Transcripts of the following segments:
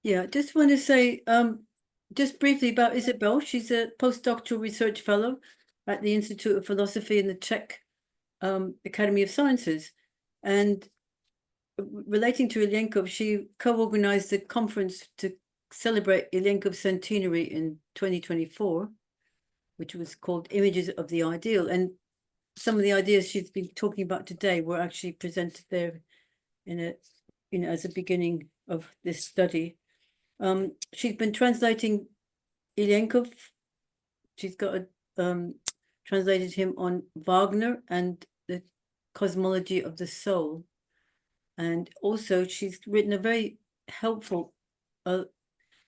Yeah, just want to say just briefly about Isabel. She's a postdoctoral research fellow at the Institute of Philosophy in the Czech Academy of Sciences. And relating to Ilyenkov, she co-organized the conference to celebrate Ilyenkov's centenary in 2024, which was called Images of the Ideal. And some of the ideas she's been talking about today were actually presented there in a, as a beginning of this study. She's been translating Ilyenkov. She's got translated him on Wagner and the cosmology of the soul. And also she's written a very helpful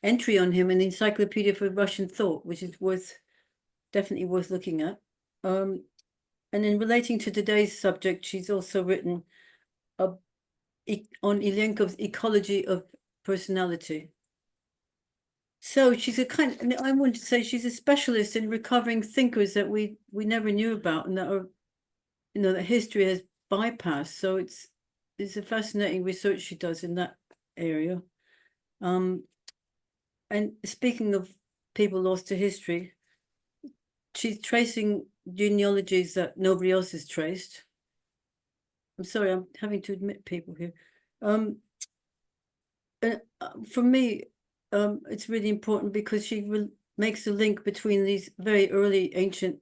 entry on him in the Encyclopedia for Russian Thought, which is definitely worth looking at. And in relating to today's subject, she's also written on Ilyenkov's ecology of personality. So she's I want to say she's a specialist in recovering thinkers that we never knew about and that are, that history has bypassed. So it's a fascinating research she does in that area. And speaking of people lost to history, she's tracing genealogies that nobody else has traced. I'm sorry, I'm having to admit people here. For me, it's really important because she makes a link between these very early ancient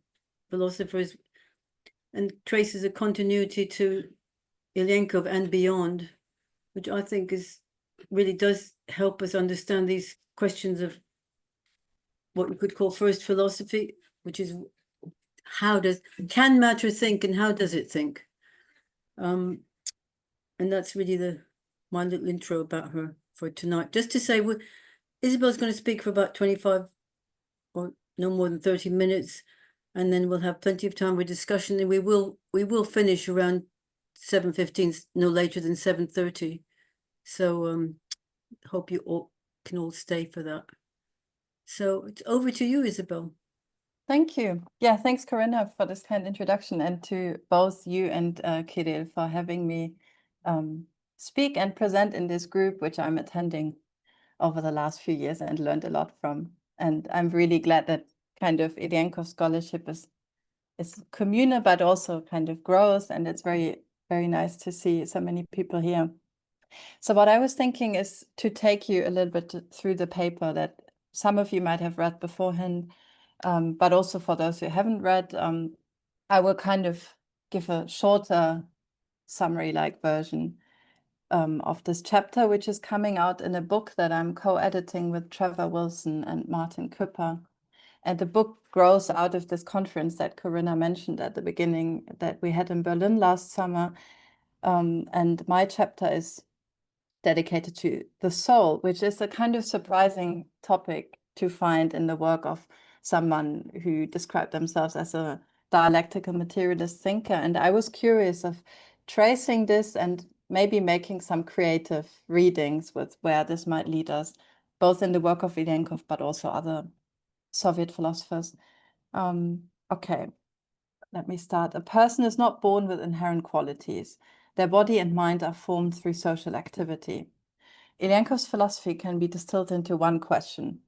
philosophers and traces a continuity to Ilyenkov and beyond, which I think really does help us understand these questions of what you could call first philosophy, which is can matter think and how does it think? And that's really my little intro about her for tonight. Just to say, Isabel's going to speak for about 25 or no more than 30 minutes, and then we'll have plenty of time for discussion, and we will finish around 7:15, no later than 7:30. So hope you all can stay for that. So it's over to you, Isabel. Thank you. Yeah, thanks, Corinna, for this kind introduction, and to both you and Kirill for having me speak and present in this group, which I'm attending over the last few years and learned a lot from. And I'm really glad that kind of Ilyenkov scholarship is communal, but also kind of grows. And it's very, very nice to see so many people here. So what I was thinking is to take you a little bit through the paper that some of you might have read beforehand, but also for those who haven't read, I will kind of give a shorter summary-like version of this chapter, which is coming out in a book that I'm co-editing with Trevor Wilson and Martin Küpper. And the book grows out of this conference that Corinna mentioned at the beginning that we had in Berlin last summer. And my chapter is dedicated to the soul, which is a kind of surprising topic to find in the work of someone who described themselves as a dialectical materialist thinker. And I was curious of tracing this and maybe making some creative readings with where this might lead us, both in the work of Ilyenkov, but also other Soviet philosophers. Okay, let me start. A person is not born with inherent qualities. Their body and mind are formed through social activity. Ilyenkov's philosophy can be distilled into one question: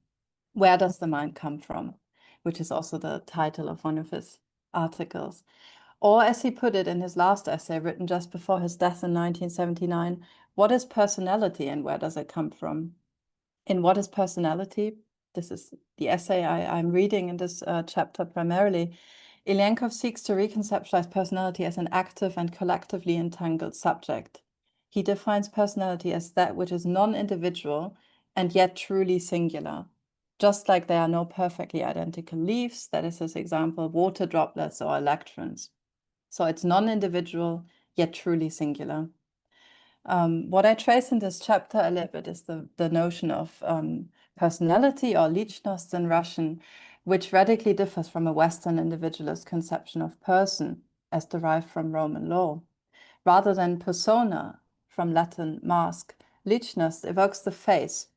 where does the mind come from? Which is also the title of one of his articles. Or, as he put it in his last essay, written just before his death in 1979, what is personality and where does it come from? In What is Personality? This is the essay I'm reading in this chapter primarily. Ilyenkov seeks to reconceptualize personality as an active and collectively entangled subject. He defines personality as that which is non-individual and yet truly singular. Just like there are no perfectly identical leaves, that is his example, water droplets or electrons. So it's non-individual, yet truly singular. What I trace in this chapter a little bit is the notion of personality, or lichnost in Russian, which radically differs from a Western individualist conception of person as derived from Roman law. Rather than persona, from Latin mask, lichnost evokes the face,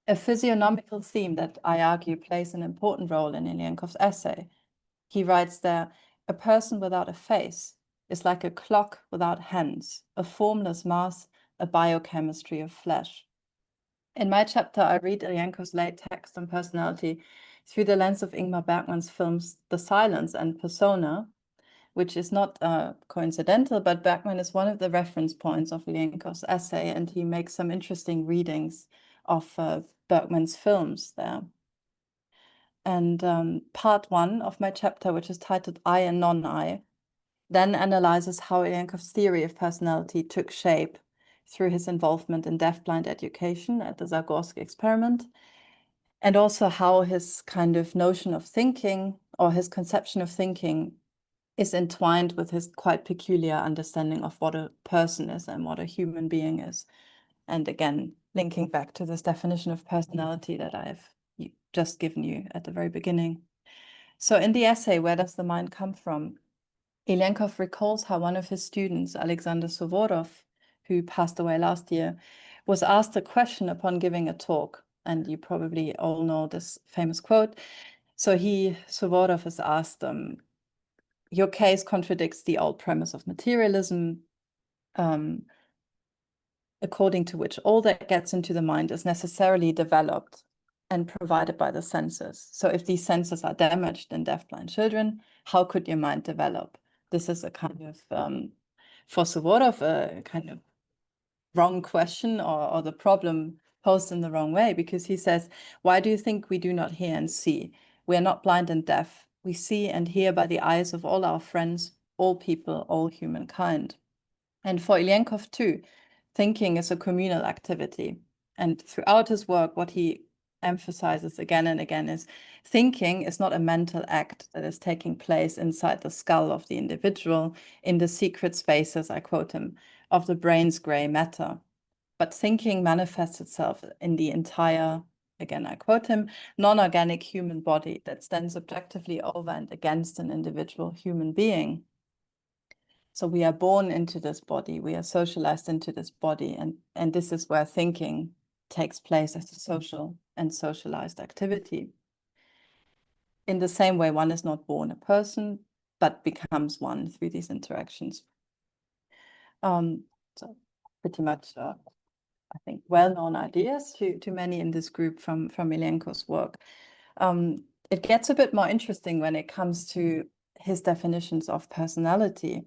a physiognomical theme that I argue plays an important role in Ilyenkov's essay. He writes there, a person without a face is like a clock without hands, a formless mass, a biochemistry of flesh. In my chapter, I read Ilyenkov's late text on personality through the lens of Ingmar Bergman's films The Silence and Persona, which is not coincidental, but Bergman is one of the reference points of Ilyenkov's essay, and he makes some interesting readings of Bergman's films there. And part 1 of my chapter, which is titled I and Non-I, then analyzes how Ilyenkov's theory of personality took shape through his involvement in deafblind education at the Zagorski experiment, and also how his kind of notion of thinking, or his conception of thinking, is entwined with his quite peculiar understanding of what a person is and what a human being is. And again, linking back to this definition of personality that I've just given you at the very beginning. So in the essay, Where Does the Mind Come From?, Ilyenkov recalls how one of his students, Alexander Suvorov, who passed away last year, was asked a question upon giving a talk. And you probably all know this famous quote. So Suvorov is asked, your case contradicts the old premise of materialism, according to which all that gets into the mind is necessarily developed and provided by the senses. So if these senses are damaged in deafblind children, how could your mind develop? This is a kind of, for Suvorov, a kind of wrong question, or the problem posed in the wrong way, because he says, why do you think we do not hear and see? We are not blind and deaf. We see and hear by the eyes of all our friends, all people, all humankind. And for Ilyenkov too, thinking is a communal activity. And throughout his work, what he emphasizes again and again is thinking is not a mental act that is taking place inside the skull of the individual in the secret spaces, I quote him, of the brain's gray matter. But thinking manifests itself in the entire, again, I quote him, non-organic human body that stands objectively over and against an individual human being. So we are born into this body, we are socialized into this body, and this is where thinking takes place as a social and socialized activity. In the same way, one is not born a person, but becomes one through these interactions. So pretty much, I think, well-known ideas to many in this group from Ilyenkov's work. It gets a bit more interesting when it comes to his definitions of personality,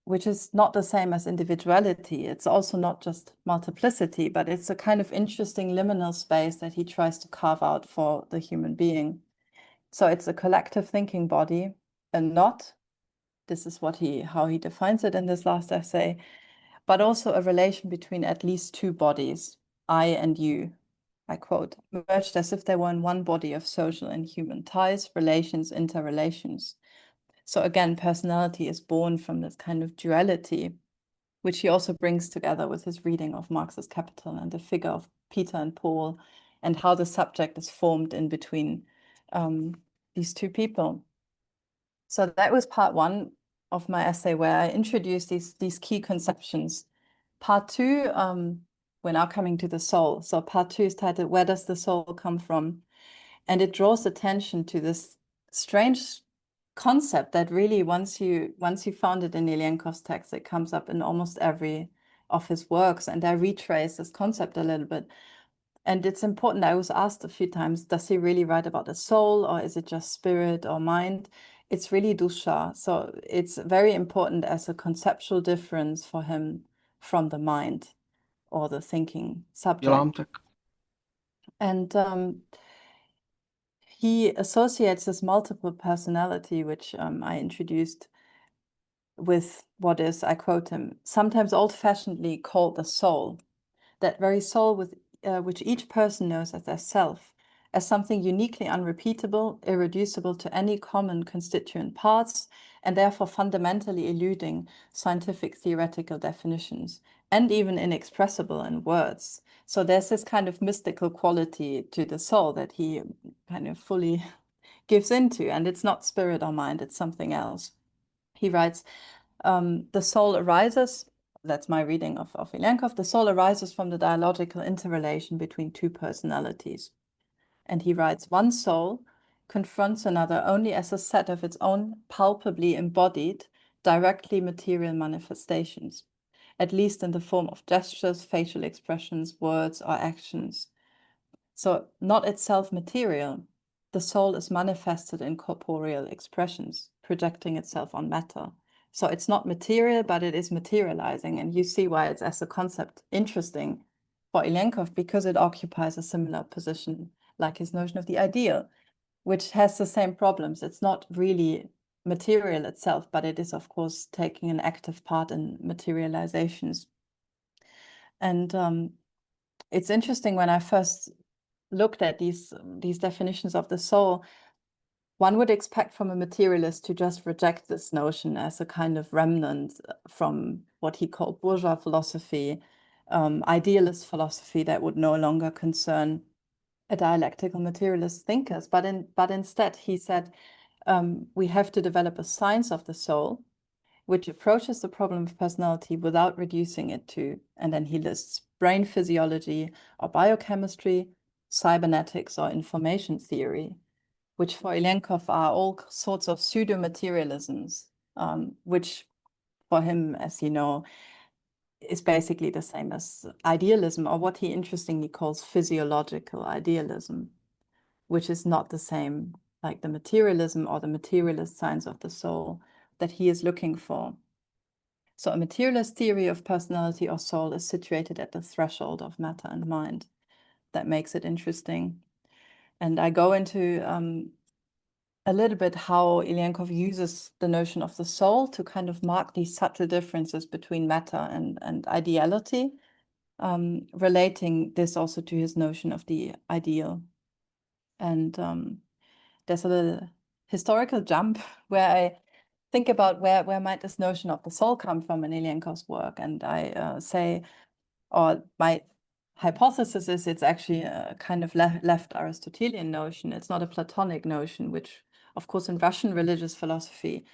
which is not the same as individuality. It's also not just multiplicity, but it's a kind of interesting liminal space that he tries to carve out for the human being. So it's a collective thinking body, and not, this is how he defines it in this last essay, but also a relation between at least two bodies, I and you, I quote, merged as if they were in one body of social and human ties, relations, interrelations. So again, personality is born from this kind of duality, which he also brings together with his reading of Marx's Capital and the figure of Peter and Paul, and how the subject is formed in between these two people. So that was part 1 of my essay, where I introduced these key conceptions. Part 2, we're now coming to the soul. So part 2 is titled, Where Does the Soul Come From? And it draws attention to this strange concept that really, once you found it in Ilyenkov's text, it comes up in almost every of his works. And I retrace this concept a little bit. And it's important, I was asked a few times, does he really write about the soul, or is it just spirit or mind? It's really dusha. So it's very important as a conceptual difference for him from the mind or the thinking subject. And he associates this multiple personality, which I introduced, with what is, I quote him, sometimes old-fashionedly called the soul. That very soul which each person knows as their self, as something uniquely unrepeatable, irreducible to any common constituent parts, and therefore fundamentally eluding scientific theoretical definitions, and even inexpressible in words. So there's this kind of mystical quality to the soul that he kind of fully gives into, and it's not spirit or mind, it's something else. He writes, the soul arises, that's my reading of Ilyenkov, the soul arises from the dialogical interrelation between two personalities. And he writes, one soul confronts another only as a set of its own palpably embodied, directly material manifestations. at least in the form of gestures, facial expressions, words, or actions. So not itself material, the soul is manifested in corporeal expressions, projecting itself on matter. So it's not material, but it is materializing. And you see why it's, as a concept, interesting for Ilyenkov, because it occupies a similar position like his notion of the ideal, which has the same problems. It's not really material itself, but it is, of course, taking an active part in materializations. And it's interesting, when I first looked at these definitions of the soul, one would expect from a materialist to just reject this notion as a kind of remnant from what he called bourgeois philosophy, idealist philosophy that would no longer concern a dialectical materialist thinkers. But instead, he said, we have to develop a science of the soul, which approaches the problem of personality without reducing it to, and then he lists brain physiology or biochemistry, cybernetics or information theory, which for Ilyenkov are all sorts of pseudo-materialisms, which for him, as you know, is basically the same as idealism, or what he interestingly calls physiological idealism, which is not the same like the materialism or the materialist science of the soul that he is looking for. So a materialist theory of personality or soul is situated at the threshold of matter and mind. That makes it interesting. And I go into a little bit how Ilyenkov uses the notion of the soul to kind of mark these subtle differences between matter and ideality, relating this also to his notion of the ideal. And there's a little historical jump where I think about where might this notion of the soul come from in Ilyenkov's work. And I say, or my hypothesis is, it's actually a kind of left Aristotelian notion. It's not a Platonic notion, which, of course, in Russian religious philosophy,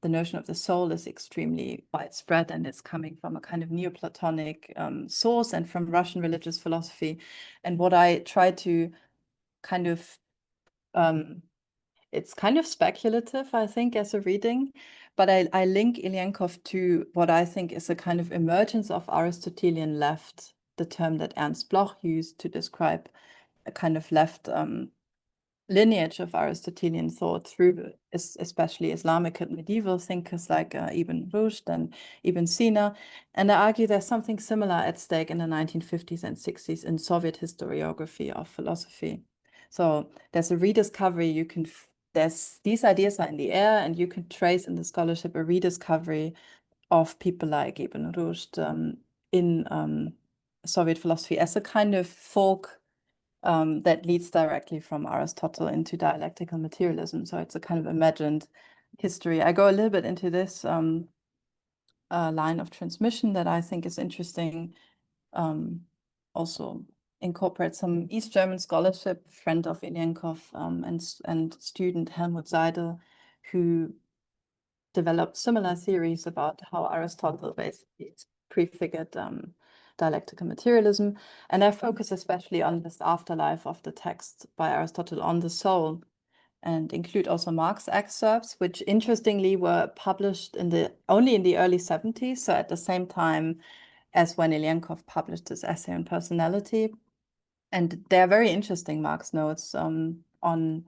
the notion of the soul is extremely widespread, and it's coming from a kind of Neoplatonic source and from Russian religious philosophy. And what I try to kind of it's kind of speculative, I think, as a reading, but I link Ilyenkov to what I think is a kind of emergence of Aristotelian left, the term that Ernst Bloch used to describe a kind of left lineage of Aristotelian thought through especially Islamic and medieval thinkers like Ibn Rushd and Ibn Sina. And I argue there's something similar at stake in the 1950s and 60s in Soviet historiography of philosophy. So there's a rediscovery, these ideas are in the air, and you can trace in the scholarship a rediscovery of people like Ibn Rushd in Soviet philosophy as a kind of folk that leads directly from Aristotle into dialectical materialism. So it's a kind of imagined history. I go a little bit into this line of transmission that I think is interesting. Also incorporate some East German scholarship, friend of Ilyenkov and student Helmut Seidel, who developed similar theories about how Aristotle basically prefigured dialectical materialism. And I focus especially on this afterlife of the text by Aristotle on the soul, and include also Marx excerpts, which interestingly were published only in the early 70s, so at the same time as when Ilyenkov published his essay on personality. And they're very interesting Marx notes on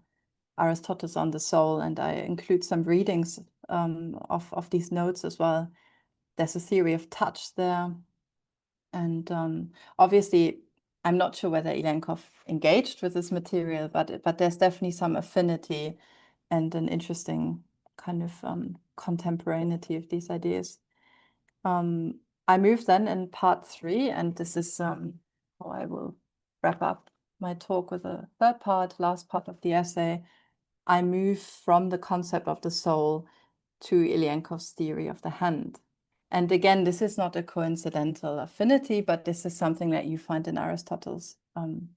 Aristotle's On the Soul, and I include some readings of these notes as well. There's a theory of touch there. And obviously, I'm not sure whether Ilyenkov engaged with this material, but there's definitely some affinity and an interesting kind of contemporaneity of these ideas. I move then in part 3, and this is how I will wrap up my talk with a third part, last part of the essay. I move from the concept of the soul to Ilyenkov's theory of the hand. And again, this is not a coincidental affinity, but this is something that you find in Aristotle's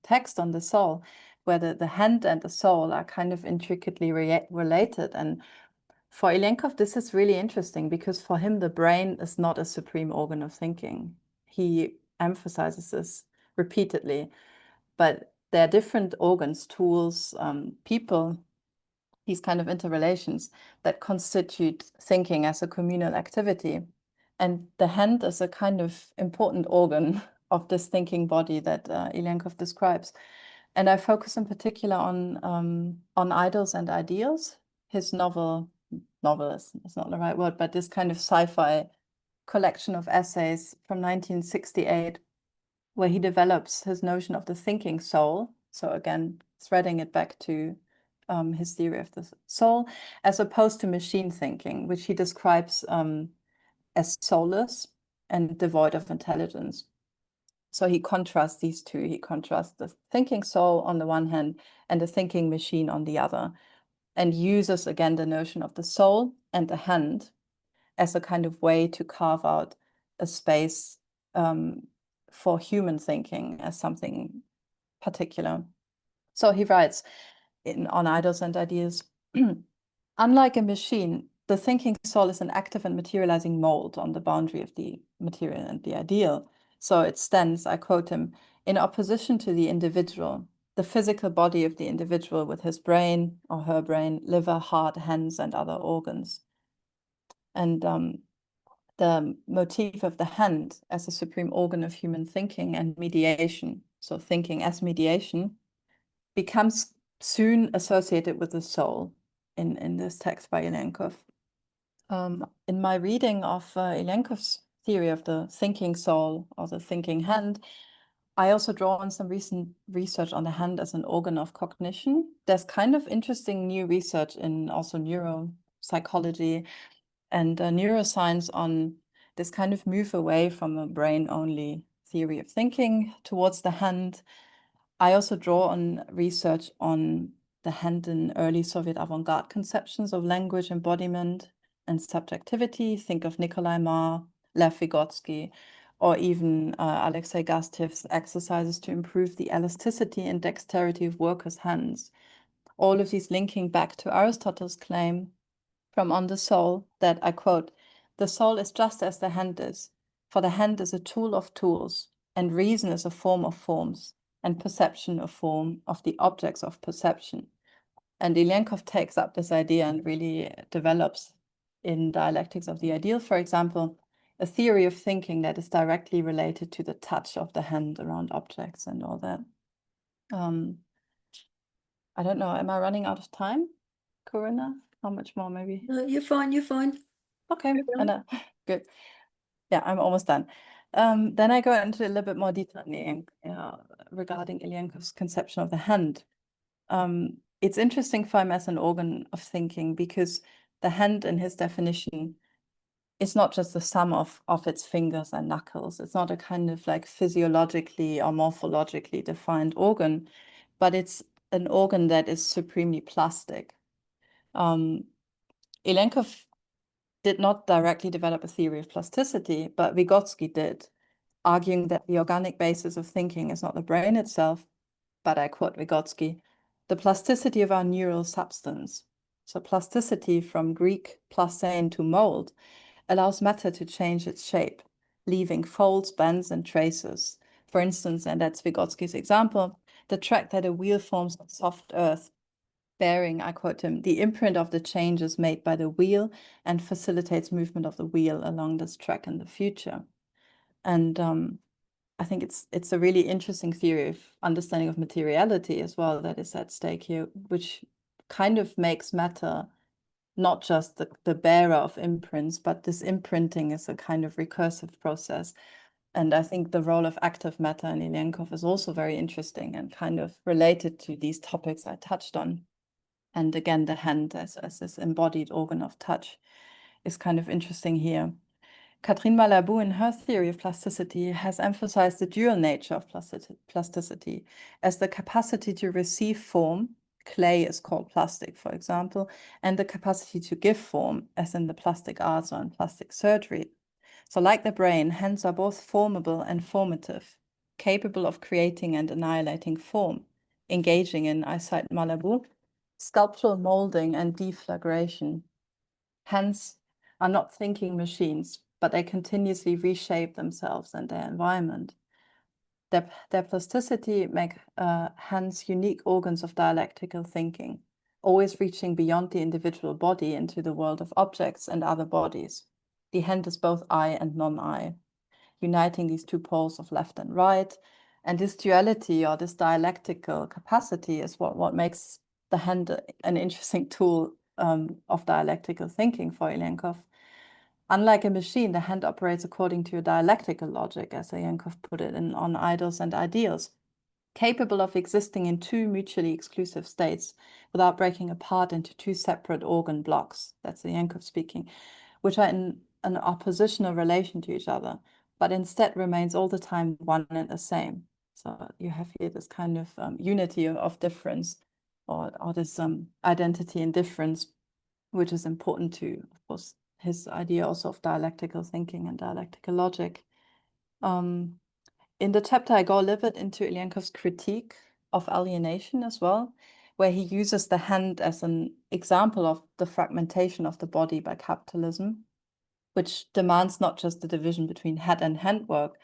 text on the soul, where the hand and the soul are kind of intricately related. And for Ilyenkov, this is really interesting, because for him, the brain is not a supreme organ of thinking. He emphasizes this repeatedly, but there are different organs, tools, people, these kind of interrelations that constitute thinking as a communal activity. And the hand is a kind of important organ of this thinking body that Ilyenkov describes. And I focus in particular on idols and ideals. His novel is not the right word, but this kind of sci-fi collection of essays from 1968, where he develops his notion of the thinking soul. So again, threading it back to his theory of the soul, as opposed to machine thinking, which he describes as soulless and devoid of intelligence. So he contrasts these two. He contrasts the thinking soul on the one hand and the thinking machine on the other, and uses again the notion of the soul and the hand as a kind of way to carve out a space for human thinking as something particular. So he writes on Idols and Ideas, unlike a machine, the thinking soul is an active and materializing mold on the boundary of the material and the ideal. So it stands, I quote him, in opposition to the individual, the physical body of the individual with his brain or her brain, liver, heart, hands, and other organs. And the motif of the hand as a supreme organ of human thinking and mediation, so thinking as mediation, becomes soon associated with the soul in this text by Ilyenkov. In my reading of Ilyenkov's theory of the thinking soul or the thinking hand, I also draw on some recent research on the hand as an organ of cognition. There's kind of interesting new research in also neuropsychology and neuroscience on this kind of move away from a brain-only theory of thinking towards the hand. I also draw on research on the hand in early Soviet avant-garde conceptions of language embodiment and subjectivity. Think of Nikolai Marr, Lev Vygotsky, or even Alexei Gastiev's exercises to improve the elasticity and dexterity of workers' hands. All of these linking back to Aristotle's claim from On the Soul that, I quote, "The soul is just as the hand is, for the hand is a tool of tools, and reason is a form of forms, and perception a form of the objects of perception." And Ilyenkov takes up this idea and really develops in Dialectics of the Ideal, for example, a theory of thinking that is directly related to the touch of the hand around objects and all that. I don't know, am I running out of time, Corinna? How much more maybe? No, you're fine, you're fine. Okay, Carry on. good. Yeah, I'm almost done. Then I go into a little bit more detail regarding Ilyenkov's conception of the hand. It's interesting for him as an organ of thinking because the hand in his definition is not just the sum of its fingers and knuckles. It's not a kind of like physiologically or morphologically defined organ, but it's an organ that is supremely plastic. Ilyenkov did not directly develop a theory of plasticity, but Vygotsky did, arguing that the organic basis of thinking is not the brain itself, but I quote Vygotsky, the plasticity of our neural substance. So plasticity, from Greek plastein, to mold, allows matter to change its shape, leaving folds, bends, and traces. For instance, and that's Vygotsky's example, the track that a wheel forms on soft earth, bearing, I quote him, the imprint of the changes made by the wheel and facilitates movement of the wheel along this track in the future. And I think it's a really interesting theory of understanding of materiality as well that is at stake here, which kind of makes matter not just the bearer of imprints, but this imprinting is a kind of recursive process. And I think the role of active matter in Ilyenkov is also very interesting and kind of related to these topics I touched on. And again, the hand as this embodied organ of touch is kind of interesting here. Catherine Malabou, in her theory of plasticity, has emphasized the dual nature of plasticity as the capacity to receive form, clay is called plastic, for example, and the capacity to give form, as in the plastic arts or in plastic surgery. So like the brain, hands are both formable and formative, capable of creating and annihilating form, engaging in, I cite Malabou, sculptural molding and deflagration. Hands are not thinking machines, but they continuously reshape themselves and their environment. Their plasticity make hands unique organs of dialectical thinking, always reaching beyond the individual body into the world of objects and other bodies. the hand is both I and non-I, uniting these two poles of left and right. And this duality or this dialectical capacity is what makes the hand an interesting tool of dialectical thinking for Ilyenkov. Unlike a machine, the hand operates according to a dialectical logic, as Ilyenkov put it, on idols and ideals, capable of existing in two mutually exclusive states without breaking apart into two separate organ blocks. That's Ilyenkov speaking, which are in an oppositional relation to each other, but instead remains all the time one and the same. So you have here this kind of unity of difference, or this identity in difference, which is important to, of course, his idea also of dialectical thinking and dialectical logic. In the chapter, I go a little bit into Ilyenkov's critique of alienation as well, where he uses the hand as an example of the fragmentation of the body by capitalism, which demands not just the division between head and handwork,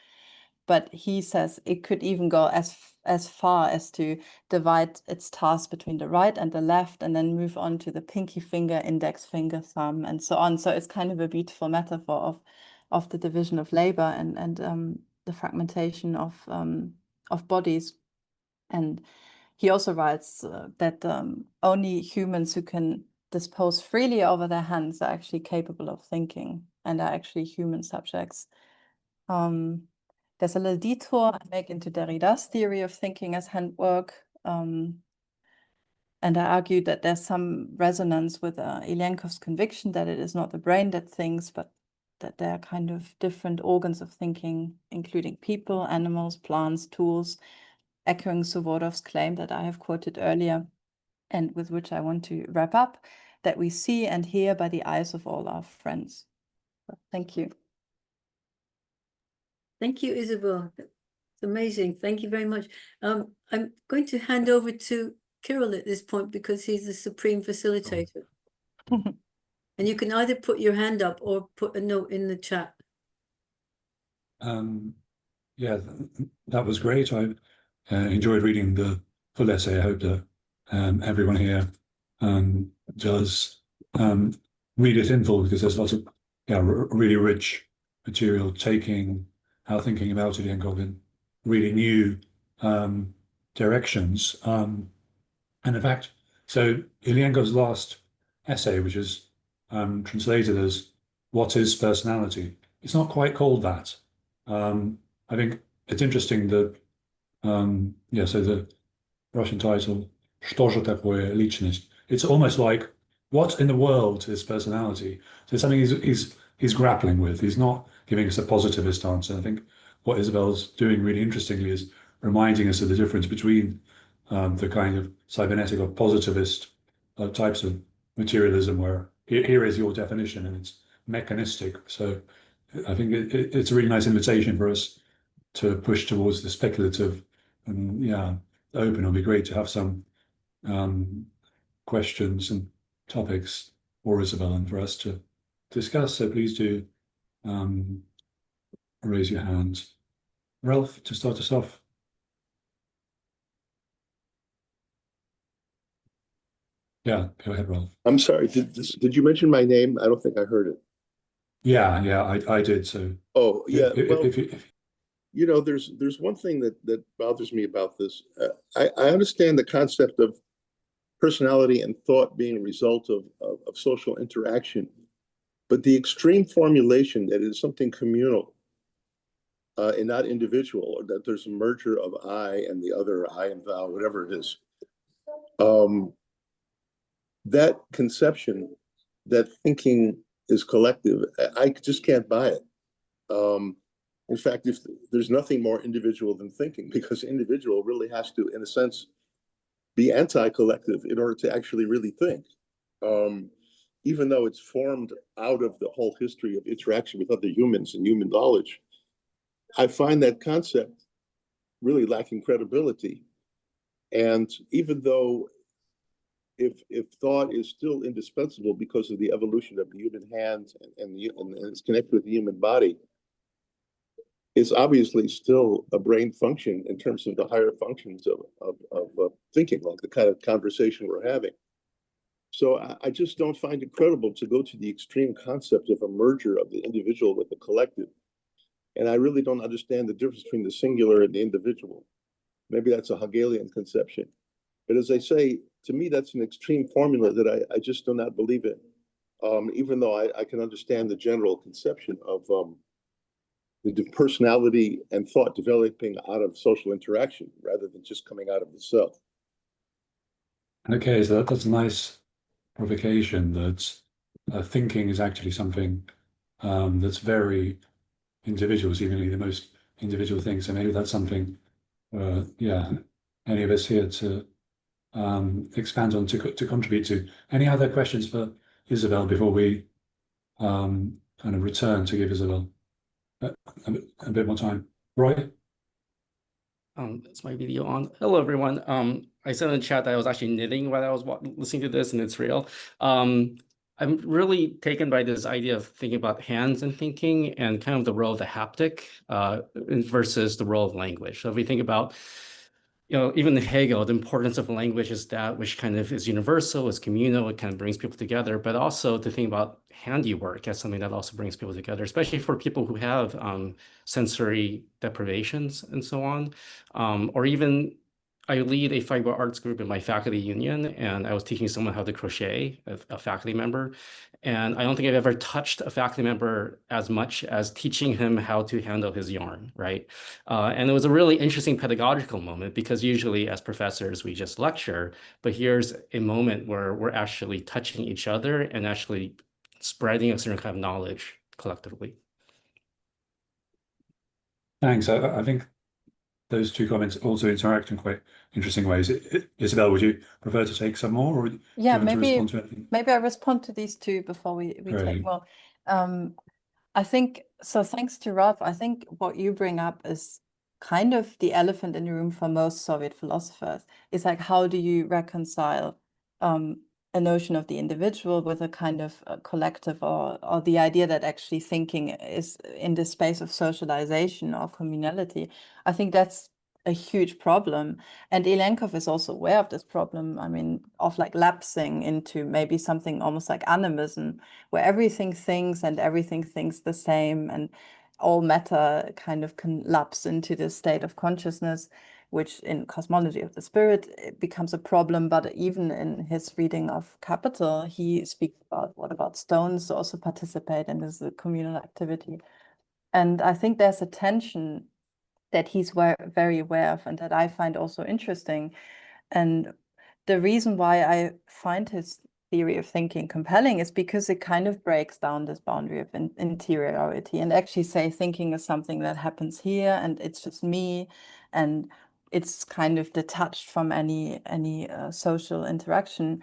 but he says it could even go as far as to divide its task between the right and the left, and then move on to the pinky finger, index finger, thumb, and so on. So it's kind of a beautiful metaphor of the division of labor and the fragmentation of bodies. And he also writes that only humans who can dispose freely over their hands are actually capable of thinking and are actually human subjects. There's a little detour I make into Derrida's theory of thinking as handwork. And I argue that there's some resonance with Ilyenkov's conviction that it is not the brain that thinks, but that there are kind of different organs of thinking, including people, animals, plants, tools, echoing Suvorov's claim that I have quoted earlier, and with which I want to wrap up, that we see and hear by the eyes of all our friends. So, thank you. Thank you, Isabel. It's amazing. Thank you very much. I'm going to hand over to Kirill at this point because he's the supreme facilitator. And you can either put your hand up or put a note in the chat. Yeah, that was great. I enjoyed reading the full essay. I hope that everyone here does read it in full, because there's lots of really rich material taking our thinking about Ilyenkov in really new directions. And in fact, so Ilyenkov's last essay, which is translated as "What is Personality?" It's not quite called that. I think it's interesting that, so the Russian title, "Что же такое личность?" It's almost like, what in the world is personality? So it's something he's grappling with. He's not giving us a positivist answer. I think what Isabel's doing really interestingly is reminding us of the difference between the kind of cybernetic or positivist types of materialism, where here is your definition and it's mechanistic. So I think it's a really nice invitation for us to push towards the speculative and open. It'll be great to have some questions and topics for Isabel and for us to discuss. So please do raise your hands. Ralph, to start us off. Yeah, go ahead, Ralph. I'm sorry, did you mention my name? I don't think I heard it. Yeah, I did. So oh yeah, well, if you know, there's one thing that bothers me about this. I understand the concept of personality and thought being a result of social interaction, but the extreme formulation that it is something communal and not individual, or that there's a merger of I and the other, I and thou, whatever it is. That conception that thinking is collective, I just can't buy it. In fact, if there's nothing more individual than thinking, because individual really has to, in a sense, be anti-collective in order to actually really think. Even though it's formed out of the whole history of interaction with other humans and human knowledge, I find that concept really lacking credibility. And even though if thought is still indispensable because of the evolution of the human hand and it's connected with the human body, it's obviously still a brain function in terms of the higher functions of thinking, like the kind of conversation we're having. So I just don't find it credible to go to the extreme concept of a merger of the individual with the collective. And I really don't understand the difference between the singular and the individual. Maybe that's a Hegelian conception. But as I say, to me, that's an extreme formula that I just do not believe in. Even though I can understand the general conception of the personality and thought developing out of social interaction rather than just coming out of the self. Okay, so that's a nice provocation that thinking is actually something that's very individual, seemingly the most individual thing. So maybe that's something, yeah, any of us here to expand on, to contribute to. Any other questions for Isabel before we kind of return to give Isabel a bit more time? Roy? Is my video on? Hello, everyone. I said in the chat that I was actually knitting while I was listening to this, and it's real. I'm really taken by this idea of thinking about hands and thinking and kind of the role of the haptic versus the role of language. So if we think about, even in Hegel, the importance of language is that which kind of is universal, is communal, it kind of brings people together, but also to think about handiwork as something that also brings people together, especially for people who have sensory deprivations and so on. Or even I lead a fiber arts group in my faculty union, and I was teaching someone how to crochet, a faculty member. And I don't think I've ever touched a faculty member as much as teaching him how to handle his yarn, right? And it was a really interesting pedagogical moment because usually as professors, we just lecture, but here's a moment where we're actually touching each other and actually spreading a certain kind of knowledge collectively. Thanks. I think those two comments also interact in quite interesting ways. Isabel, would you prefer to take some more, or do you want to respond to anything? Maybe I respond to these two before we take more. I think so. Thanks to Rob, I think what you bring up is kind of the elephant in the room for most Soviet philosophers. It's like, how do you reconcile a notion of the individual with a kind of collective, or the idea that actually thinking is in the space of socialization or communality? I think that's a huge problem. And Ilyenkov is also aware of this problem, I mean, of like lapsing into maybe something almost like animism, where everything thinks and everything thinks the same, and all matter kind of can lapse into this state of consciousness, which in cosmology of the spirit, it becomes a problem. But even in his reading of Capital, he speaks about what about stones also participate in this communal activity. And I think there's a tension that he's very aware of and that I find also interesting. And the reason why I find his theory of thinking compelling is because it kind of breaks down this boundary of interiority and actually say thinking is something that happens here and it's just me, and it's kind of detached from any social interaction.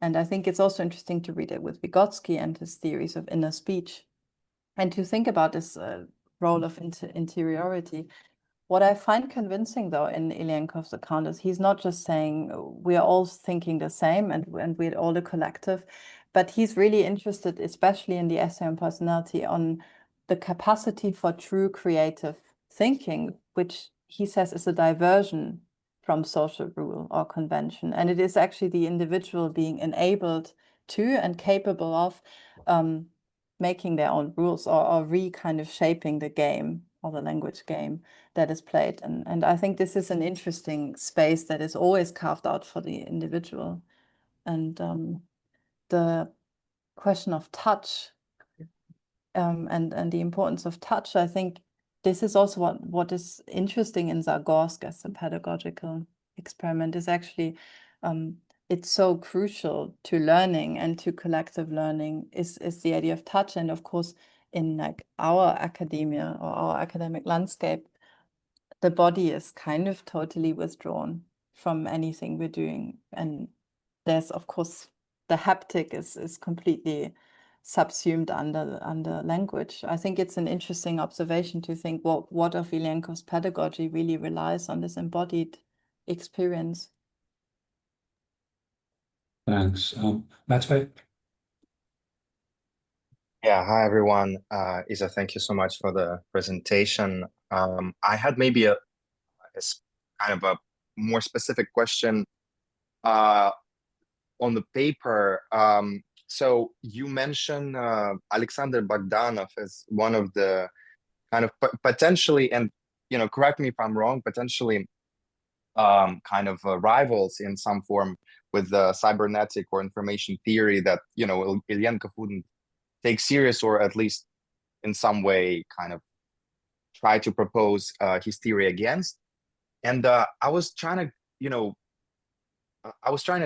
And I think it's also interesting to read it with Vygotsky and his theories of inner speech, and to think about this role of interiority. What I find convincing, though, in Ilyenkov's account is he's not just saying we are all thinking the same and we're all a collective, but he's really interested, especially in the essay on personality, on the capacity for true creative thinking, which he says is a diversion from social rule or convention. And it is actually the individual being enabled to and capable of making their own rules or kind of shaping the game or the language game that is played. And I think this is an interesting space that is always carved out for the individual. And the question of touch and the importance of touch, I think this is also what is interesting in Zagorsk as a pedagogical experiment, is actually it's so crucial to learning and to collective learning is the idea of touch. And of course, in like our academia or our academic landscape, the body is kind of totally withdrawn from anything we're doing. And there's, of course, the haptic is completely subsumed under language. I think it's an interesting observation to think what of Ilyenkov's pedagogy really relies on this embodied experience. Thanks. Matvey? Yeah, hi everyone. Isa, thank you so much for the presentation. I had maybe a kind of a more specific question. on the paper. So you mentioned Alexander Bogdanov as one of the kind of potentially, and correct me if I'm wrong, potentially kind of rivals in some form with the cybernetic or information theory that Ilyenkov wouldn't take serious, or at least in some way kind of try to propose his theory against. And I was trying to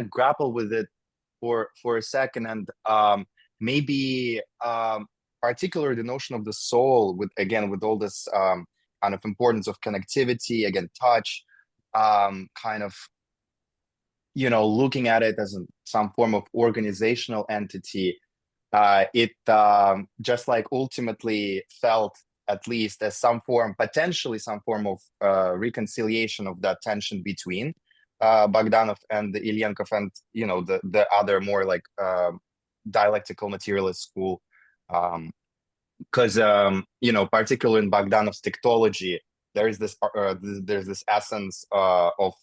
grapple with it for a second, and maybe particularly the notion of the soul, with all this kind of importance of connectivity, again, touch, kind of looking at it as some form of organizational entity. It just like ultimately felt, at least, as potentially some form of reconciliation of that tension between Bogdanov and Ilyenkov, and the other more like dialectical materialist school, because particularly in Bogdanov's techtology, there's this essence of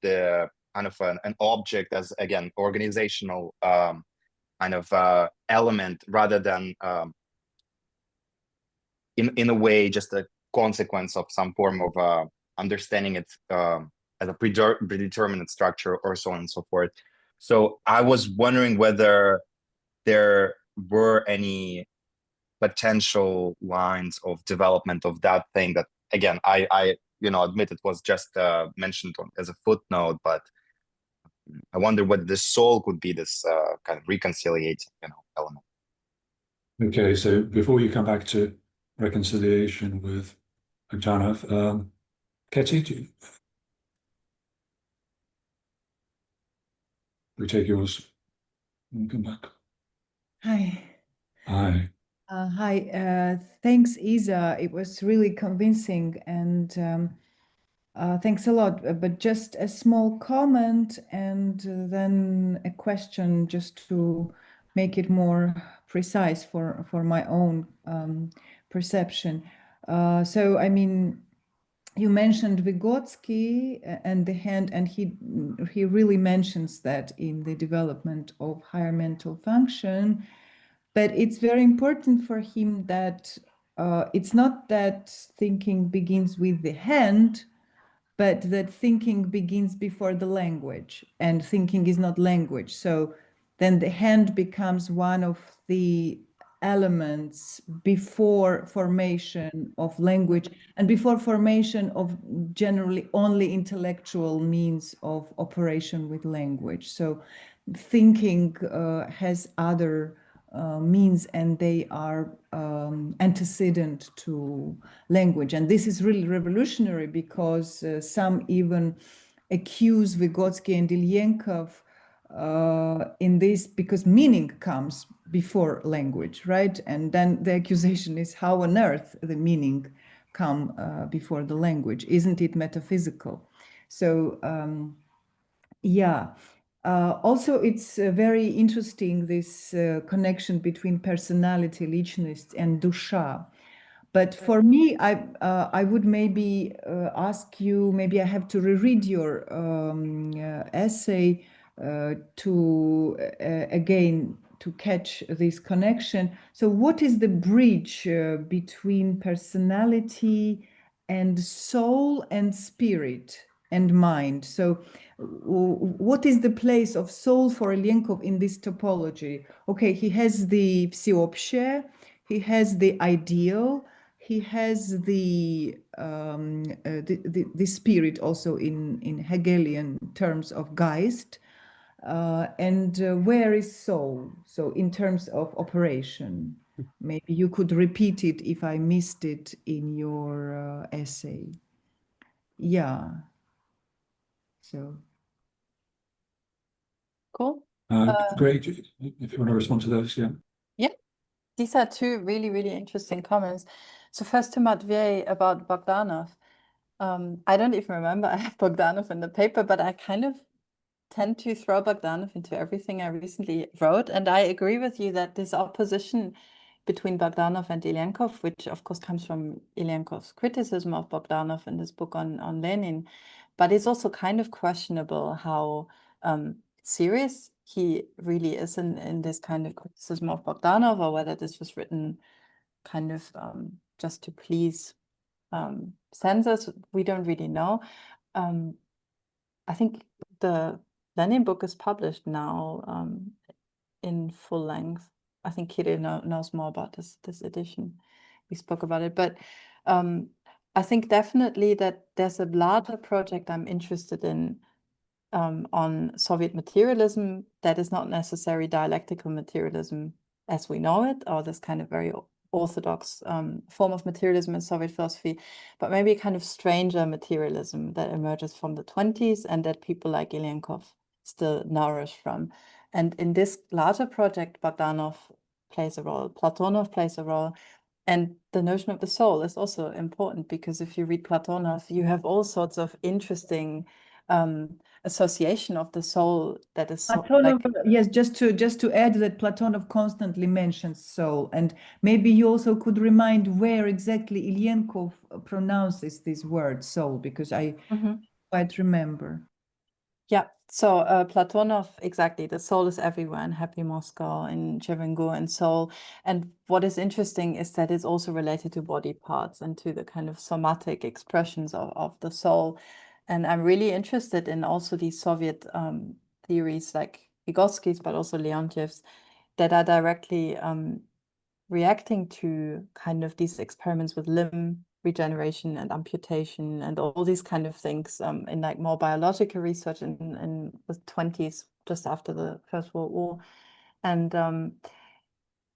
the kind of an object as, again, organizational kind of element, rather than in a way just a consequence of some form of understanding it as a predeterminate structure, or so on and so forth. So I was wondering whether there were any potential lines of development of that thing that, again, I admit it was just mentioned as a footnote, but I wonder whether the soul could be this kind of reconciliating element. Okay, so before you come back to reconciliation with Bogdanov, Ketty, we take yours and come back. Hi. Hi. Hi. Thanks, Isa. It was really convincing, and thanks a lot. But just a small comment, and then a question, just to make it more precise for my own perception. So, I mean, you mentioned Vygotsky and the hand, and he really mentions that in the development of higher mental function. But it's very important for him that it's not that thinking begins with the hand, but that thinking begins before the language, and thinking is not language. So then the hand becomes one of the elements before formation of language and before formation of generally only intellectual means of operation with language. So thinking has other means, and they are antecedent to language. And this is really revolutionary, because some even accuse Vygotsky and Ilyenkov in this, because meaning comes before language, right? And then the accusation is, how on earth the meaning come before the language? Isn't it metaphysical? So yeah. Also, it's very interesting, this connection between personality, lичность, and dusha. But for me, I would maybe ask you, maybe I have to reread your essay to again to catch this connection. So what is the bridge between personality and soul and spirit and mind? So what is the place of soul for Ilyenkov in this topology? Okay, he has the всеобщее, he has the ideal, he has the spirit also in Hegelian terms of Geist, and where is soul? So in terms of operation, maybe you could repeat it if I missed it in your essay. Yeah. So. Cool. Great. If you want to respond to those, yeah. Yeah, these are two really, really interesting comments. So first to Matvey about Bogdanov. I don't even remember I have Bogdanov in the paper, but I kind of tend to throw Bogdanov into everything I recently wrote. And I agree with you that this opposition between Bogdanov and Ilyenkov, which of course comes from Ilyenkov's criticism of Bogdanov in this book on Lenin, but it's also kind of questionable how serious he really is in this kind of criticism of Bogdanov, or whether this was written kind of just to please censors, we don't really know. I think the Lenin book is published now in full length. I think Kirill knows more about this edition. We spoke about it, but I think definitely that there's a larger project I'm interested in on Soviet materialism that is not necessarily dialectical materialism as we know it, or this kind of very orthodox form of materialism in Soviet philosophy, but maybe a kind of stranger materialism that emerges from the 20s and that people like Ilyenkov still nourish from. And in this larger project, Bogdanov plays a role, Platonov plays a role, and the notion of the soul is also important, because if you read Platonov, you have all sorts of interesting association of the soul that is so, Platonov, yes, just to add that Platonov constantly mentions soul, and maybe you also could remind where exactly Ilyenkov pronounces this word soul, because I quite remember. Yeah, so Platonov, exactly, the soul is everywhere in Happy Moscow, in Chevengo and Soul. And what is interesting is that it's also related to body parts and to the kind of somatic expressions of the soul. And I'm really interested in also these Soviet theories like Vygotsky's, but also Leontiev's, that are directly reacting to kind of these experiments with limb regeneration and amputation and all these kind of things in like more biological research in the 20s, just after the First World War. And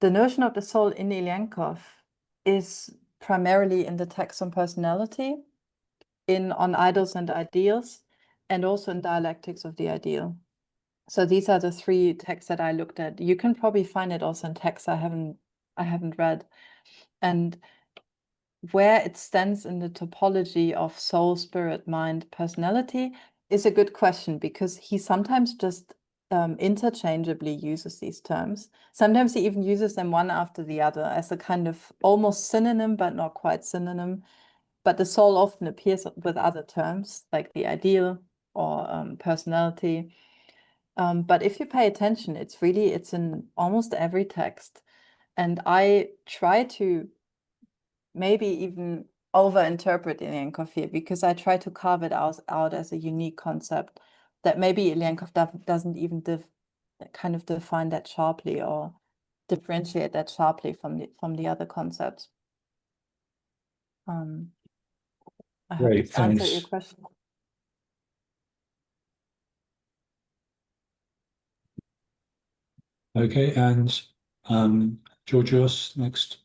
the notion of the soul in Ilyenkov is primarily in the text on personality, on idols and ideals, and also in dialectics of the ideal. So these are the three texts that I looked at. You can probably find it also in texts I haven't read. And where it stands in the topology of soul, spirit, mind, personality is a good question, because he sometimes just interchangeably uses these terms. Sometimes he even uses them one after the other as a kind of almost synonym, but not quite synonym. But the soul often appears with other terms, like the ideal or personality. But if you pay attention, it's in almost every text. And I try to maybe even over-interpret Ilyenkov here, because I try to carve it out as a unique concept that maybe Ilyenkov doesn't even kind of define that sharply or differentiate that sharply from the other concepts. I hope Great, this answered your thanks. question. Okay, and Georgios next.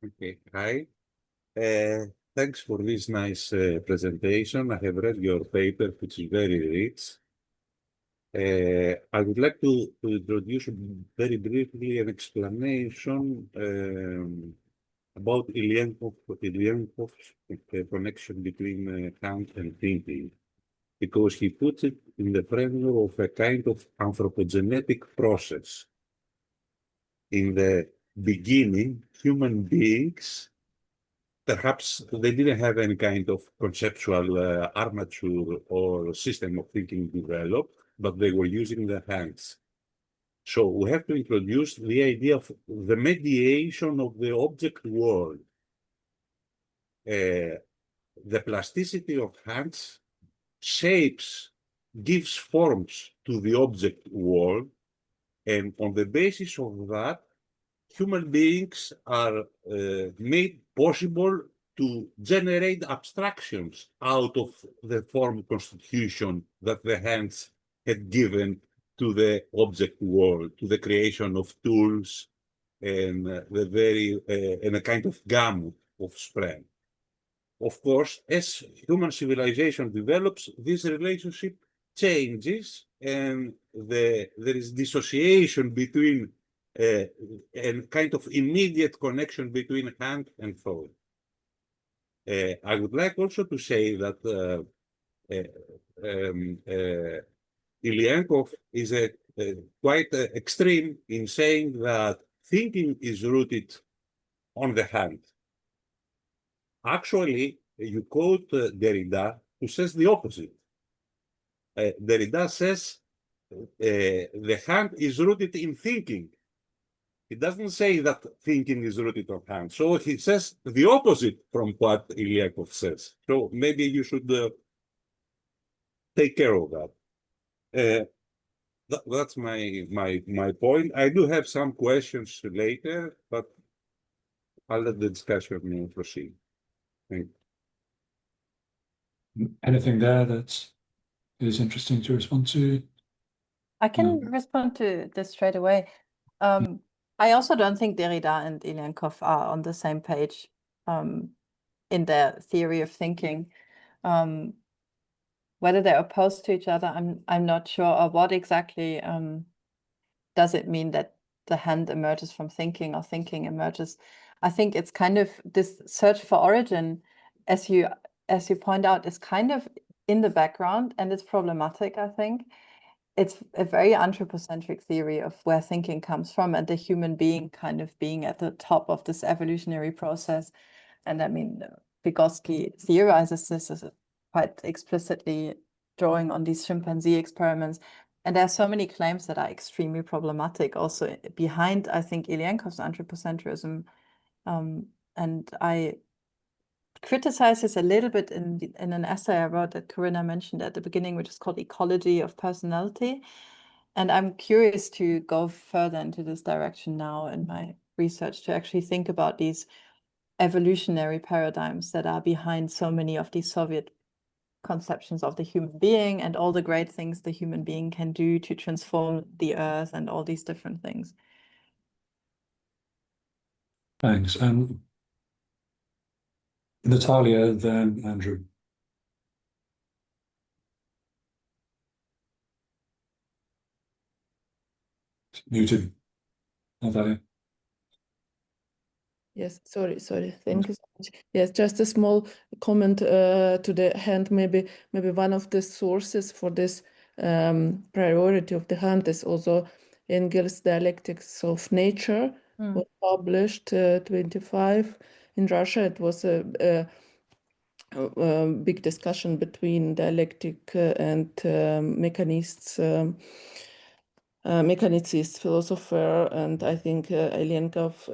Okay, hi. Thanks for this nice presentation. I have read your paper, which is very rich. I would like to introduce very briefly an explanation about Ilyenkov's connection between Kant and thinking, because he puts it in the framework of a kind of anthropogenetic process. In the beginning, human beings, perhaps they didn't have any kind of conceptual armature or system of thinking developed, but they were using their hands. So we have to introduce the idea of the mediation of the object world. The plasticity of hands shapes, gives forms to the object world, and on the basis of that, human beings are made possible to generate abstractions out of the form constitution that the hands had given to the object world, to the creation of tools and and a kind of gamut of spread. Of course, as human civilization develops, this relationship changes, and there is dissociation between a kind of immediate connection between hand and thought. I would like also to say that Ilyenkov is quite extreme in saying that thinking is rooted on the hand. Actually, you quote Derrida, who says the opposite. Derrida says the hand is rooted in thinking. He doesn't say that thinking is rooted on hand. So he says the opposite from what Ilyenkov says. So maybe you should take care of that. That's my point. I do have some questions later, but I'll let the discussion proceed. Thank you. Anything there that is interesting to respond to? I can respond to this straight away. I also don't think Derrida and Ilyenkov are on the same page in their theory of thinking. Whether they're opposed to each other, I'm not sure. Or what exactly does it mean that the hand emerges from thinking or thinking emerges? I think it's kind of this search for origin, as you point out, is kind of in the background, and it's problematic, I think. It's a very anthropocentric theory of where thinking comes from, and the human being kind of being at the top of this evolutionary process. And I mean, Vygotsky theorizes this as quite explicitly, drawing on these chimpanzee experiments. And there are so many claims that are extremely problematic also behind, I think, Ilyenkov's anthropocentrism. And I criticize this a little bit in an essay I wrote that Corinna mentioned at the beginning, which is called Ecology of Personality. And I'm curious to go further into this direction now in my research, to actually think about these evolutionary paradigms that are behind so many of these Soviet conceptions of the human being and all the great things the human being can do to transform the earth and all these different things. Thanks. Natalia, then Andrew. Muted, Natalia. Yes, sorry. Thank you so much. Yes, just a small comment to the hand. Maybe one of the sources for this priority of the hand is also Engels' Dialectics of Nature, was published 25 in Russia. It was a big discussion between dialectic and mechanicist philosopher, and I think Ilyenkov,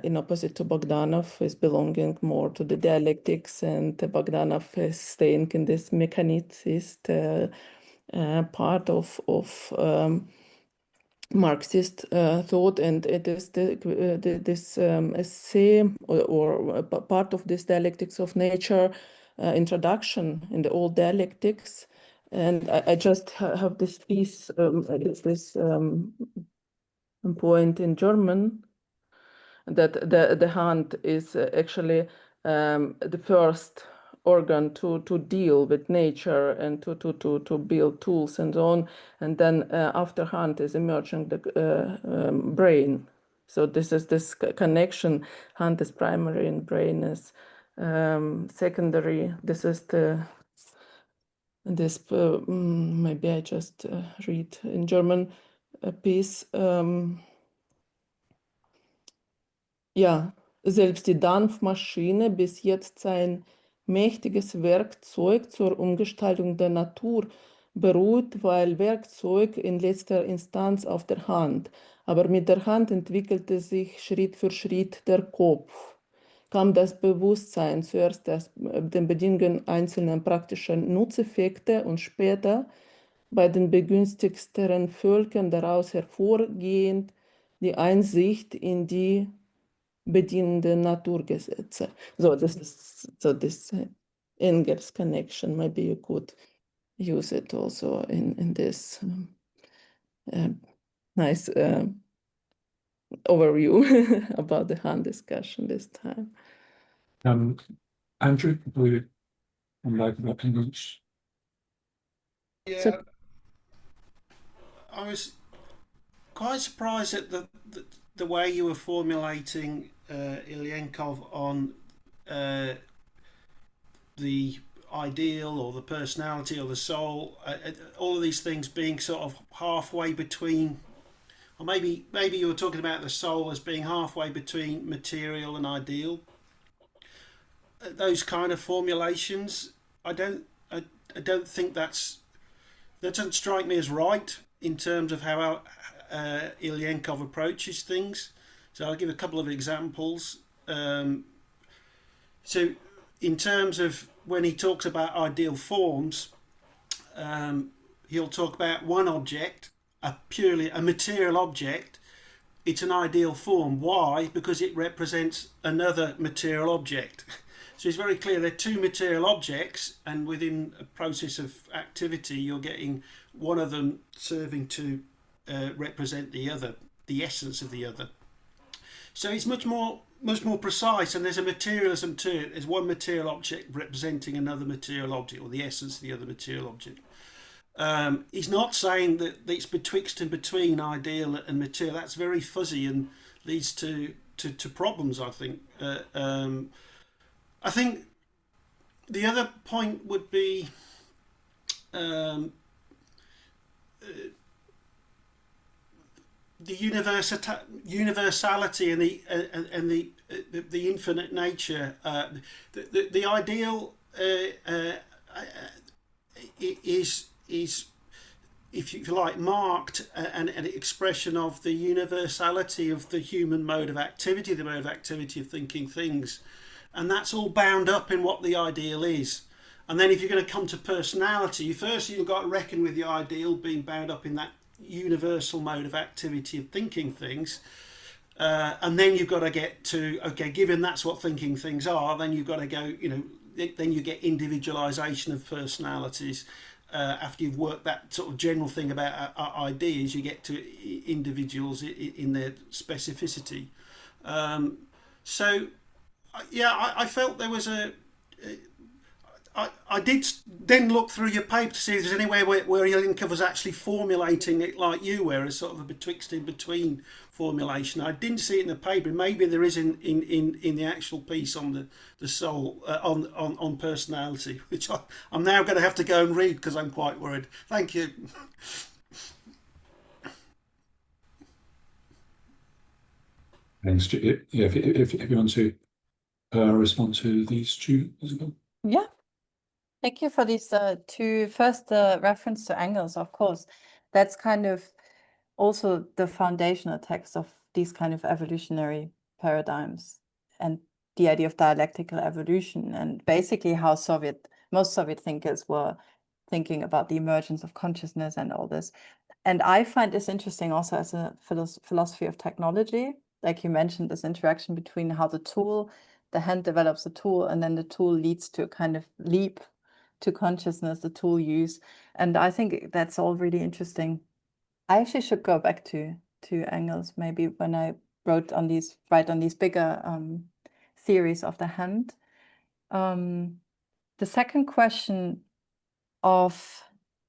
in opposite to Bogdanov, is belonging more to the dialectics, and Bogdanov is staying in this mechanicist part of Marxist thought, and it is this essay or part of this Dialectics of Nature introduction in the old dialectics. And I just have this piece, this point in German, that the hand is actually the first organ to deal with nature and to build tools and so on. And then after hand is emerging the brain. So this is this connection. Hand is primary and brain is secondary. This is this maybe I just read in German a piece. Ja, selbst die Dampfmaschine, bis jetzt sein mächtiges Werkzeug zur Umgestaltung der Natur, beruht, weil Werkzeug in letzter Instanz auf der Hand. Aber mit der Hand entwickelte sich Schritt für Schritt der Kopf. Kam das Bewusstsein zuerst den Bedingungen einzelner praktischer Nutzeffekte und später bei den begünstigteren Völkern daraus hervorgehend die Einsicht in die bedienenden Naturgesetze. So this is this Engels connection. Maybe you could use it also in this nice overview about the hand discussion this time. Andrew, will you come back about English? Yeah, I was quite surprised at the way you were formulating Ilyenkov on the ideal or the personality or the soul, all of these things being sort of halfway between, or maybe you were talking about the soul as being halfway between material and ideal. those kind of formulations, I don't think that doesn't strike me as right in terms of how Ilyenkov approaches things. So I'll give a couple of examples. So in terms of when he talks about ideal forms, he'll talk about one object, purely a material object. It's an ideal form. Why? Because it represents another material object. So it's very clear there are two material objects, and within a process of activity, you're getting one of them serving to represent the other, the essence of the other. So it's much more precise, and there's a materialism to it. There's one material object representing another material object, or the essence of the other material object. He's not saying that it's betwixt and between ideal and material. That's very fuzzy and leads to problems, I think. I think the other point would be the universality and the infinite nature. The ideal is, if you like, marked an expression of the universality of the human mode of activity, the mode of activity of thinking things, and that's all bound up in what the ideal is. And then if you're going to come to personality, first you've got to reckon with the ideal being bound up in that universal mode of activity of thinking things, and then you've got to get to, okay, given that's what thinking things are, then you've got to go, then you get individualization of personalities. After you've worked that sort of general thing about ideas, you get to individuals in their specificity. So yeah, I felt there was I did then look through your paper to see if there's anywhere where Ilyenkov was actually formulating it like you were, as sort of a betwixt in between formulation. I didn't see it in the paper. Maybe there is in the actual piece on the soul, on personality, which I'm now going to have to go and read because I'm quite worried. Thank you. Thanks. Yeah, if you want to respond to these two, Isabel. Yeah. Thank you for these two. First, the reference to Engels, of course. That's kind of also the foundational text of these kind of evolutionary paradigms and the idea of dialectical evolution, and basically how most Soviet thinkers were thinking about the emergence of consciousness and all this. And I find this interesting also as a philosophy of technology. Like you mentioned, this interaction between how the hand develops the tool, and then the tool leads to a kind of leap to consciousness, the tool use. And I think that's all really interesting. I actually should go back to Engels, maybe when I write on these bigger theories of the hand. The second question of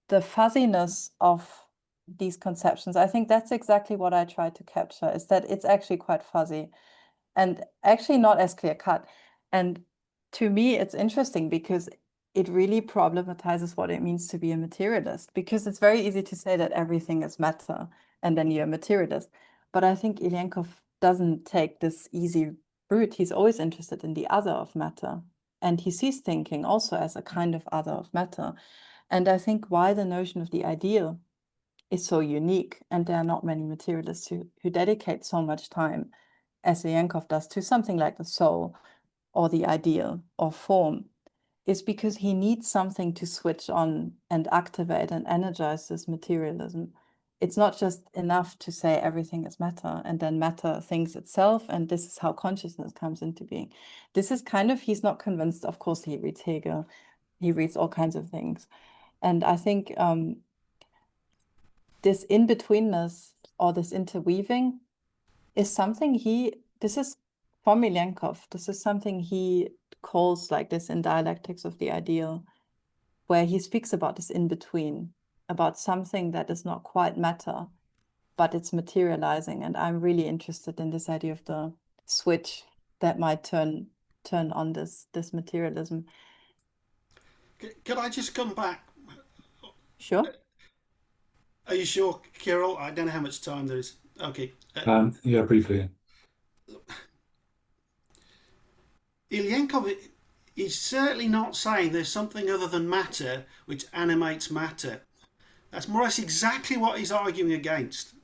the fuzziness of these conceptions, I think that's exactly what I try to capture, is that it's actually quite fuzzy and actually not as clear cut. And to me, it's interesting because it really problematizes what it means to be a materialist, because it's very easy to say that everything is matter and then you're a materialist. But I think Ilyenkov doesn't take this easy route. He's always interested in the other of matter, and he sees thinking also as a kind of other of matter. And I think why the notion of the ideal is so unique, and there are not many materialists who dedicate so much time as Ilyenkov does to something like the soul or the ideal or form, is because he needs something to switch on and activate and energize this materialism. It's not just enough to say everything is matter and then matter thinks itself and this is how consciousness comes into being. This is kind of, he's not convinced. Of course, he reads Hegel, he reads all kinds of things. And I think this in-betweenness or this interweaving is something this is from Ilyenkov, this is something he calls like this in Dialectics of the Ideal, where he speaks about this in-between, about something that is not quite matter, but it's materializing. And I'm really interested in this idea of the switch that might turn on this materialism. Can I just come back? Sure. Are you sure, Kirill? I don't know how much time there is. Okay. Yeah, briefly. Ilyenkov he's certainly not saying there's something other than matter which animates matter. That's more or less exactly what he's arguing against.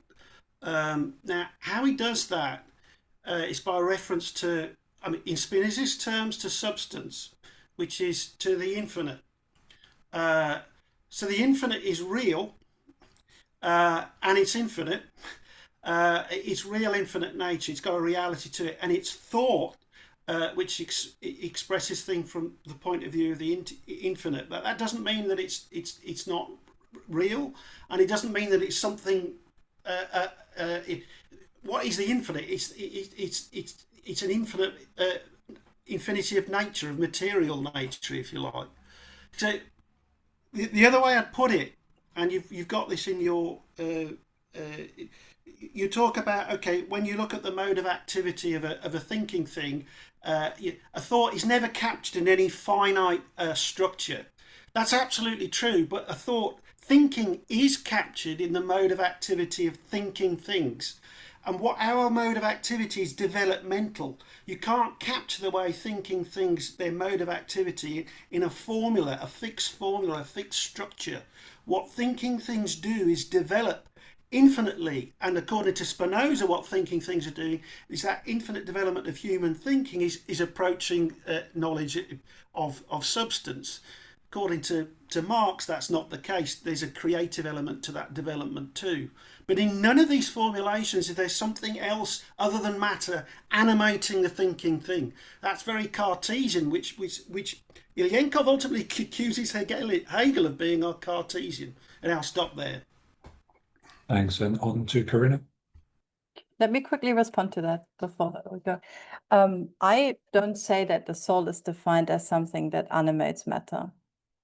Now, how he does that is by reference to, I mean, in Spinozist terms, to substance, which is to the infinite. So the infinite is real, and it's infinite. It's real infinite nature. It's got a reality to it, and it's thought, which expresses things from the point of view of the infinite. But that doesn't mean that it's not real, and it doesn't mean that it's something. What is the infinite? It's an infinite infinity of nature, of material nature, if you like. So the other way I'd put it, and you've got this in your. You talk about, okay, when you look at the mode of activity of a thinking thing, a thought is never captured in any finite structure. That's absolutely true, but thinking is captured in the mode of activity of thinking things. And what our mode of activity is developmental. You can't capture the way thinking things, their mode of activity, in a formula, a fixed structure. What thinking things do is develop infinitely, and according to Spinoza, what thinking things are doing is that infinite development of human thinking is approaching knowledge of substance. According to Marx, that's not the case. There's a creative element to that development too. But in none of these formulations is there something else other than matter animating the thinking thing. That's very Cartesian, which Ilyenkov ultimately accuses Hegel of being a Cartesian. And I'll stop there. Thanks. And on to Corinna. Let me quickly respond to that before we go. I don't say that the soul is defined as something that animates matter.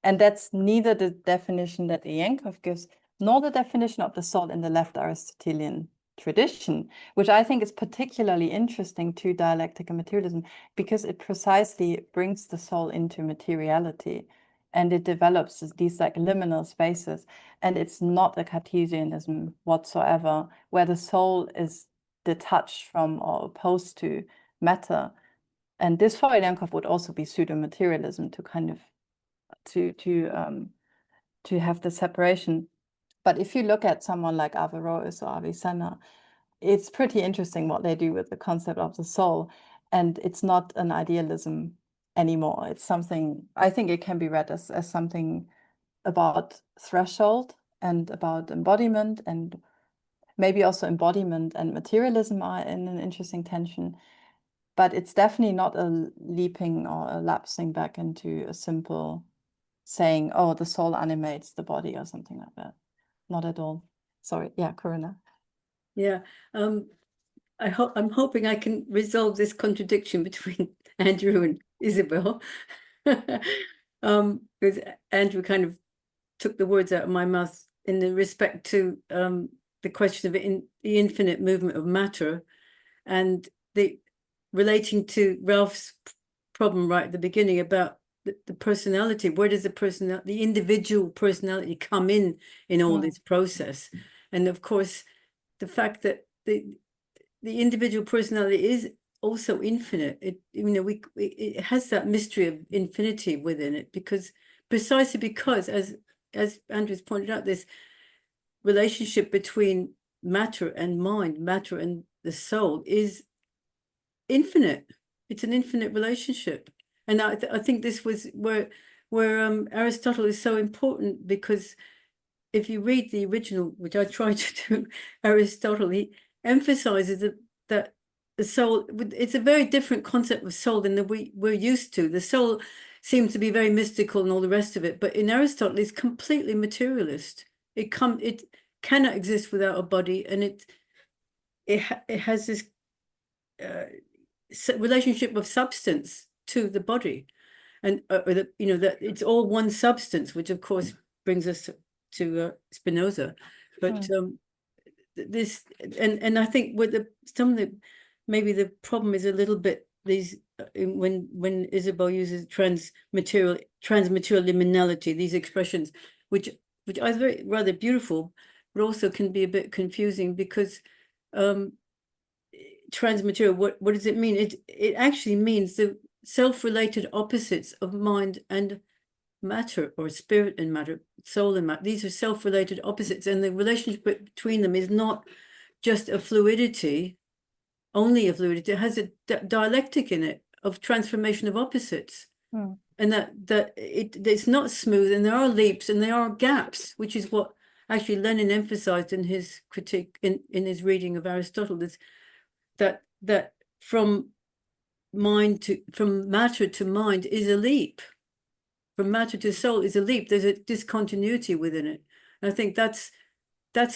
And that's neither the definition that Ilyenkov gives, nor the definition of the soul in the left Aristotelian tradition, which I think is particularly interesting to dialectic and materialism, because it precisely brings the soul into materiality, and it develops these like liminal spaces. And it's not a Cartesianism whatsoever, where the soul is detached from or opposed to matter. And this for Ilyenkov would also be pseudo-materialism, to kind of to have the separation. But if you look at someone like Averroes or Avicenna, it's pretty interesting what they do with the concept of the soul. And it's not an idealism anymore. It's something, I think it can be read as something about threshold and about embodiment, and maybe also embodiment and materialism are in an interesting tension. But it's definitely not a leaping or a lapsing back into a simple saying, oh, the soul animates the body or something like that. Not at all. Sorry. Yeah, Corinna. Yeah. I'm hoping I can resolve this contradiction between Andrew and Isabel. Because Andrew kind of took the words out of my mouth in the respect to the question of the infinite movement of matter, and the relating to Ralph's problem right at the beginning about the personality. Where does the individual personality come in all this process? And of course, the fact that the individual personality is also infinite. It has that mystery of infinity within it, precisely because as Andrew's pointed out, this relationship between matter and mind, matter and the soul, is infinite. It's an infinite relationship. And I think this was where Aristotle is so important, because if you read the original, which I try to do, Aristotle, he emphasizes that the soul, it's a very different concept of soul than we're used to. The soul seems to be very mystical and all the rest of it, but in Aristotle, it's completely materialist. It cannot exist without a body, and it has this relationship of substance to the body, and that it's all one substance, which of course brings us to Spinoza. But this, and I think with maybe the problem is a little bit these when Isabel uses transmaterial liminality, these expressions, which are very rather beautiful, but also can be a bit confusing, because transmaterial, what does it mean? It actually means self-related opposites of mind and matter, or spirit and matter, soul and matter. These are self-related opposites, and the relationship between them is not just a fluidity, only a fluidity. It has a dialectic in it of transformation of opposites. And that it's not smooth, and there are leaps and there are gaps, which is what actually Lenin emphasized in his critique, in his reading of Aristotle, is that from matter to mind is a leap. From matter to soul is a leap. There's a discontinuity within it. And I think that's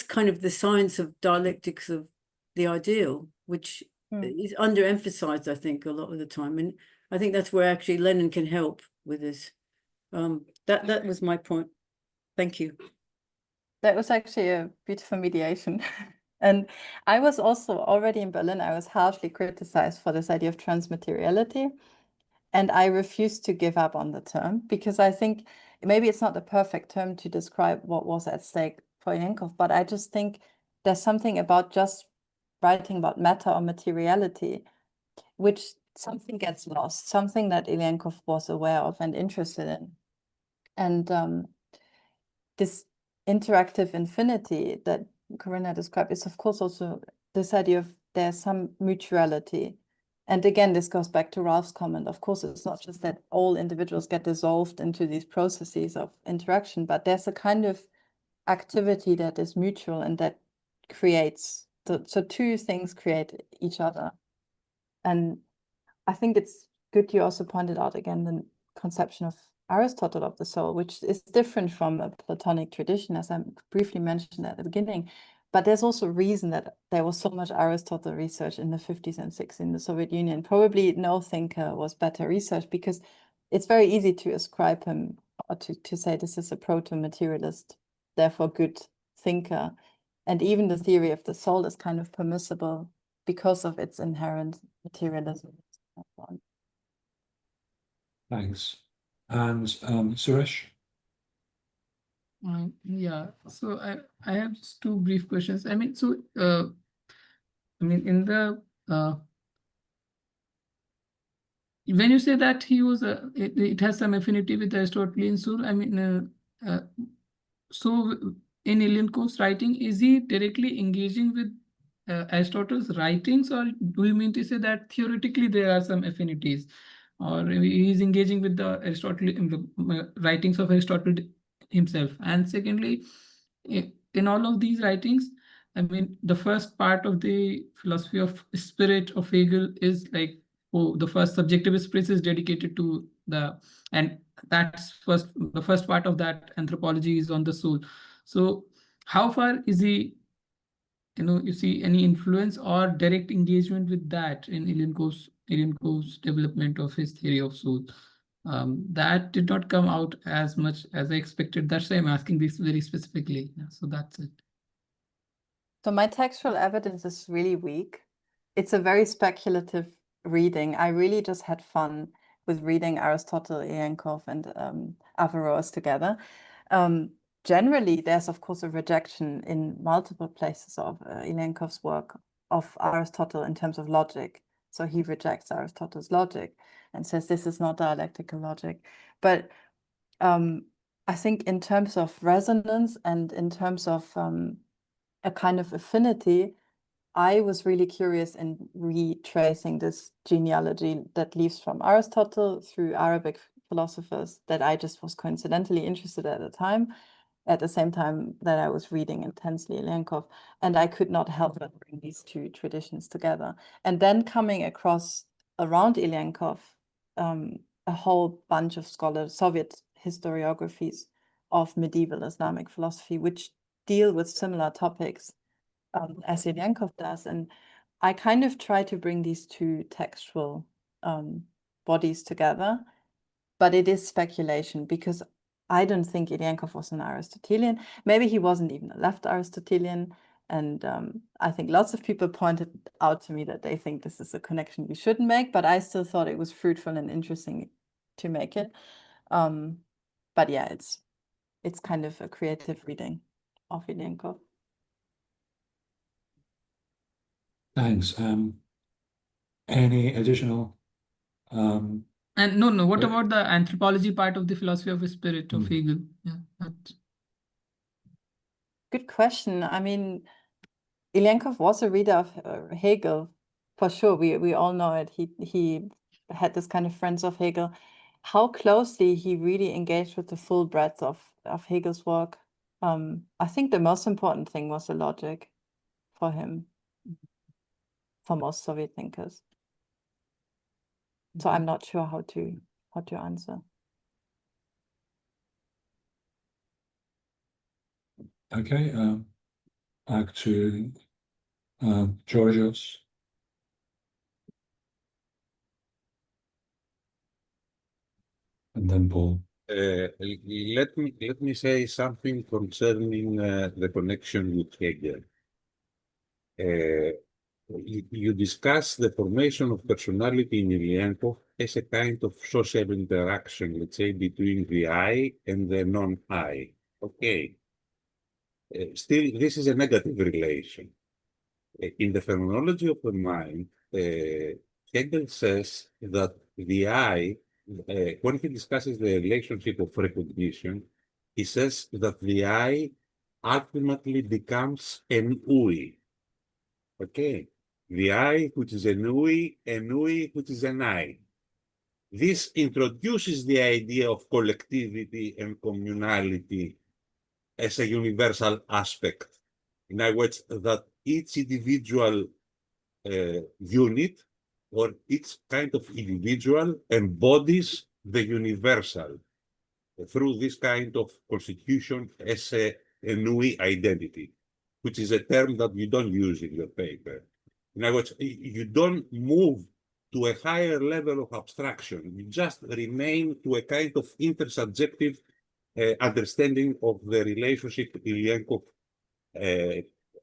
kind of the science of dialectics of the ideal, which is underemphasized, I think, a lot of the time. And I think that's where actually Lenin can help with this. That was my point. Thank you. That was actually a beautiful mediation. And I was also already in Berlin, I was harshly criticized for this idea of transmateriality. And I refused to give up on the term, because I think maybe it's not the perfect term to describe what was at stake for Ilyenkov, but I just think there's something about just writing about matter or materiality, which something gets lost, something that Ilyenkov was aware of and interested in. And this interactive infinity that Corinna described is, of course, also this idea of there's some mutuality. And again, this goes back to Ralph's comment. Of course, it's not just that all individuals get dissolved into these processes of interaction, but there's a kind of activity that is mutual and that creates, so two things create each other. And I think it's good you also pointed out again the conception of Aristotle of the soul, which is different from a Platonic tradition, as I briefly mentioned at the beginning. But there's also a reason that there was so much Aristotle research in the 50s and 60s in the Soviet Union. Probably no thinker was better researched, because it's very easy to ascribe him, or to say this is a proto-materialist, therefore good thinker. And even the theory of the soul is kind of permissible because of its inherent materialism. Thanks. And Suresh? Yeah, so I have just two brief questions. I mean, in the when you say that he was it has some affinity with the Aristotelian soul, I mean, so in Ilyenkov's writing, is he directly engaging with Aristotle's writings, or do you mean to say that theoretically there are some affinities, or he is engaging with the Aristotle in the writings of Aristotle himself? And secondly, in all of these writings, I mean, the first part of the philosophy of spirit of Hegel is like, oh, the first subjective spirit is dedicated to and that's the first part of that anthropology is on the soul. So how far is he, you see any influence or direct engagement with that in Ilyenkov's development of his theory of soul? That did not come out as much as I expected. That's why I'm asking this very specifically. So that's it. So my textual evidence is really weak. It's a very speculative reading. I really just had fun with reading Aristotle, Ilyenkov, and Averroes together. Generally, there's of course a rejection in multiple places of Ilyenkov's work of Aristotle in terms of logic. So he rejects Aristotle's logic and says this is not dialectical logic. But I think in terms of resonance and in terms of a kind of affinity, I was really curious in retracing this genealogy that leads from Aristotle through Arabic philosophers that I just was coincidentally interested at the same time that I was reading intensely Ilyenkov, and I could not help but bring these two traditions together. And then coming across around Ilyenkov, a whole bunch of Soviet historiographies of medieval Islamic philosophy, which deal with similar topics as Ilyenkov does. And I kind of try to bring these two textual bodies together, but it is speculation because I don't think Ilyenkov was an Aristotelian. Maybe he wasn't even a left Aristotelian. And I think lots of people pointed out to me that they think this is a connection we shouldn't make, but I still thought it was fruitful and interesting to make it. But yeah, it's kind of a creative reading of Ilyenkov. Thanks. Any additional And no, what about the anthropology part of the philosophy of spirit of Hegel? Yeah, that's... Good question. I mean, Ilyenkov was a reader of Hegel, for sure. We all know it. He had this kind of friends of Hegel. How closely he really engaged with the full breadth of Hegel's work. I think the most important thing was the logic for him, for most Soviet thinkers. So I'm not sure how to answer. Okay, back to Georgios. And then Paul. Let me say something concerning the connection with Hegel. You discuss the formation of personality in Ilyenkov as a kind of social interaction, let's say, between the I and the non-I. Okay. Still, this is a negative relation. In the phenomenology of the mind, Hegel says that the I, when he discusses the relationship of recognition, he says that the I ultimately becomes an UI. Okay, the I, which is an UI which is an I. This introduces the idea of collectivity and communality as a universal aspect. In other words, that each individual unit or each kind of individual embodies the universal through this kind of constitution as a NUI identity, which is a term that you don't use in your paper. In other words, you don't move to a higher level of abstraction. You just remain to a kind of intersubjective understanding of the relationship Ilyenkov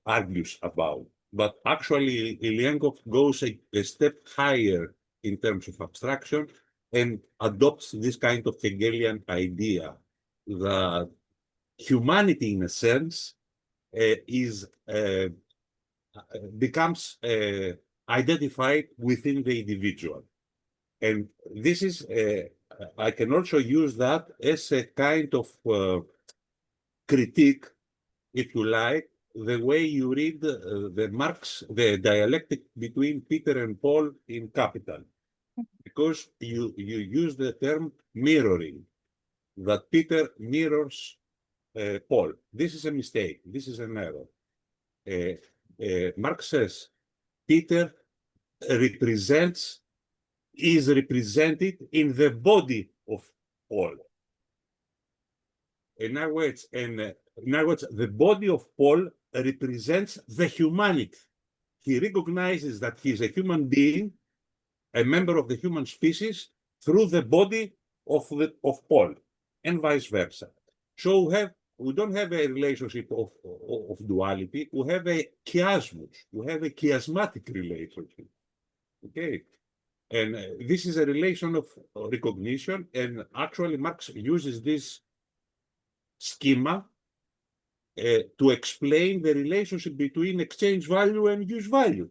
argues about. But actually, Ilyenkov goes a step higher in terms of abstraction and adopts this kind of Hegelian idea that humanity, in a sense, becomes identified within the individual. And this is, I can also use that as a kind of critique, if you like, the way you read the dialectic between Peter and Paul in Capital, because you use the term mirroring, that Peter mirrors Paul. This is a mistake. This is an error. Marx says Peter is represented in the body of Paul. In other words, the body of Paul represents the humanity. He recognizes that he is a human being, a member of the human species, through the body of Paul, and vice versa. So we don't have a relationship of duality. We have a chiasmus. We have a chiasmatic relationship. Okay, and this is a relation of recognition. And actually, Marx uses this schema to explain the relationship between exchange value and use value.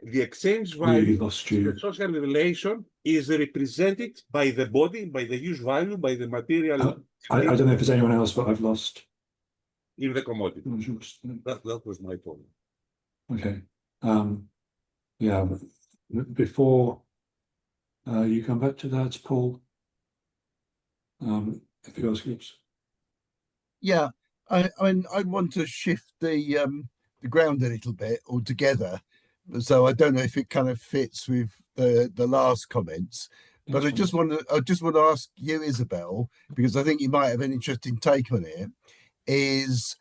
The exchange value, the social relation, is represented by the body, by the use value, by the material. I don't know if there's anyone else, but I've lost. In the commodity. That was my point. Okay. Yeah, before you come back to that, Paul, if yours keeps. Yeah, I mean, I want to shift the ground a little bit altogether. So I don't know if it kind of fits with the last comments, but I just want to ask you, Isabel, because I think you might have an interesting take on it, is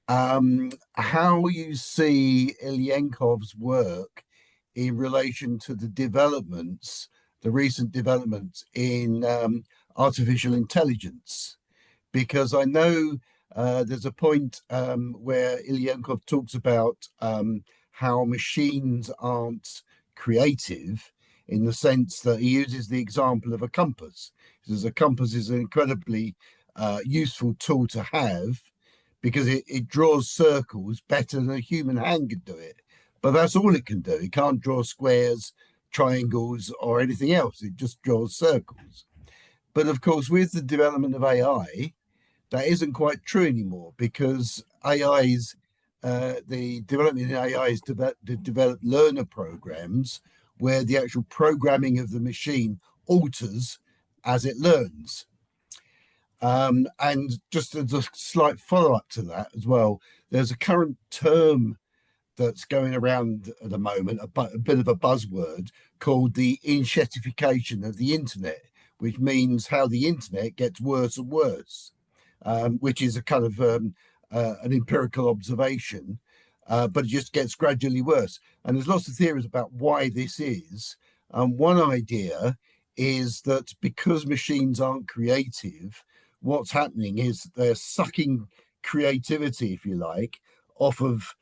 how you see Ilyenkov's work in relation to the recent developments in artificial intelligence. Because I know there's a point where Ilyenkov talks about how machines aren't creative, in the sense that he uses the example of a compass. He says a compass is an incredibly useful tool to have because it draws circles better than a human hand could do it. But that's all it can do. It can't draw squares triangles or anything else. It just draws circles. But of course, with the development of AI, that isn't quite true anymore, because the development in AI is to develop learner programs where the actual programming of the machine alters as it learns. And just as a slight follow-up to that as well, there's a current term that's going around at the moment, a bit of a buzzword, called the enshetification of the internet, which means how the internet gets worse and worse, which is a kind of an empirical observation, but it just gets gradually worse. And there's lots of theories about why this is. One idea is that because machines aren't creative, what's happening is they're sucking creativity, if you like, off of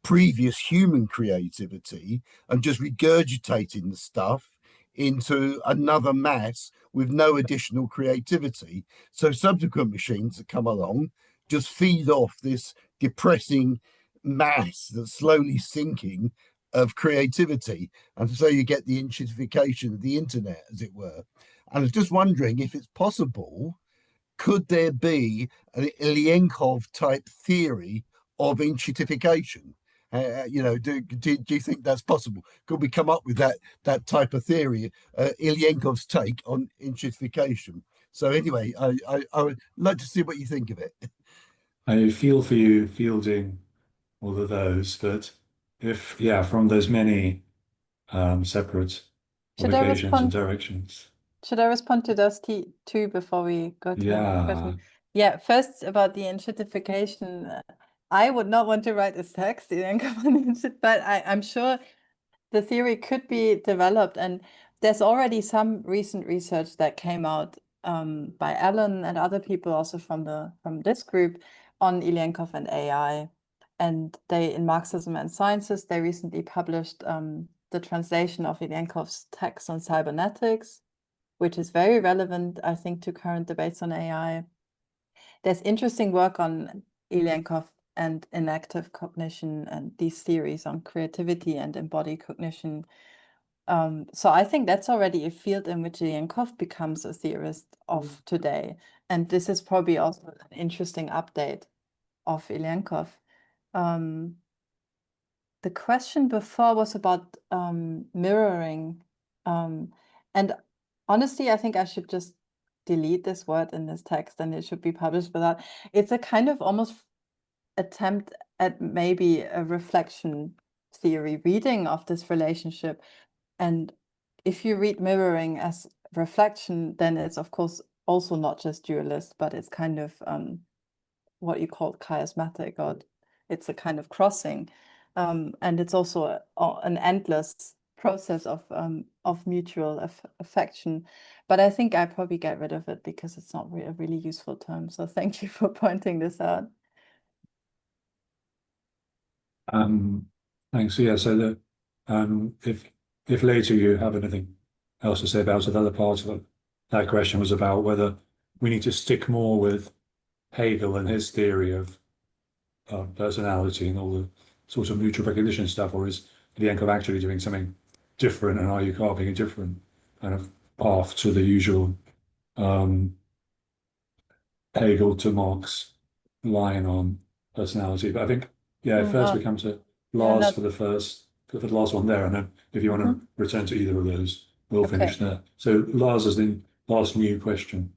previous human creativity and just regurgitating the stuff into another mass with no additional creativity. So subsequent machines that come along just feed off this depressing mass that's slowly sinking of creativity. And so you get the enshetification of the internet, as it were. And I was just wondering if it's possible, could there be an Ilyenkov type theory of enshetification? Do you think that's possible? Could we come up with that type of theory, Ilyenkov's take on enshetification? So anyway, I would like to see what you think of it. I feel for you fielding all of those, but if, from those many separate publications and directions. Should I respond to those two before we go to the question? Yeah, first about the enshetification. I would not want to write this text, but I'm sure the theory could be developed. And there's already some recent research that came out by Alan and other people also from this group on Ilyenkov and AI. And they, in Marxism and Sciences, they recently published the translation of Ilyenkov's text on cybernetics, which is very relevant, I think, to current debates on AI. There's interesting work on Ilyenkov and enactive cognition and these theories on creativity and embodied cognition. So I think that's already a field in which Ilyenkov becomes a theorist of today. And this is probably also an interesting update of Ilyenkov. The question before was about mirroring. And honestly, I think I should just delete this word in this text and it should be published without. It's a kind of almost attempt at maybe a reflection theory reading of this relationship. And if you read mirroring as reflection, then it's of course also not just dualist, but it's kind of what you call chiasmatic, or it's a kind of crossing. And it's also an endless process of mutual affection. But I think I probably get rid of it because it's not a really useful term. So thank you for pointing this out. Thanks. Yeah, so if later you have anything else to say about it, other parts of that question was about whether we need to stick more with Hegel and his theory of personality and all the sorts of mutual recognition stuff, or is Ilyenkov actually doing something different, and are you carving a different kind of path to the usual Hegel to Marx line on personality? But I think, first we come to Lars for the last one there, and then if you want to return to either of those, we'll finish there. So Lars is the last new question.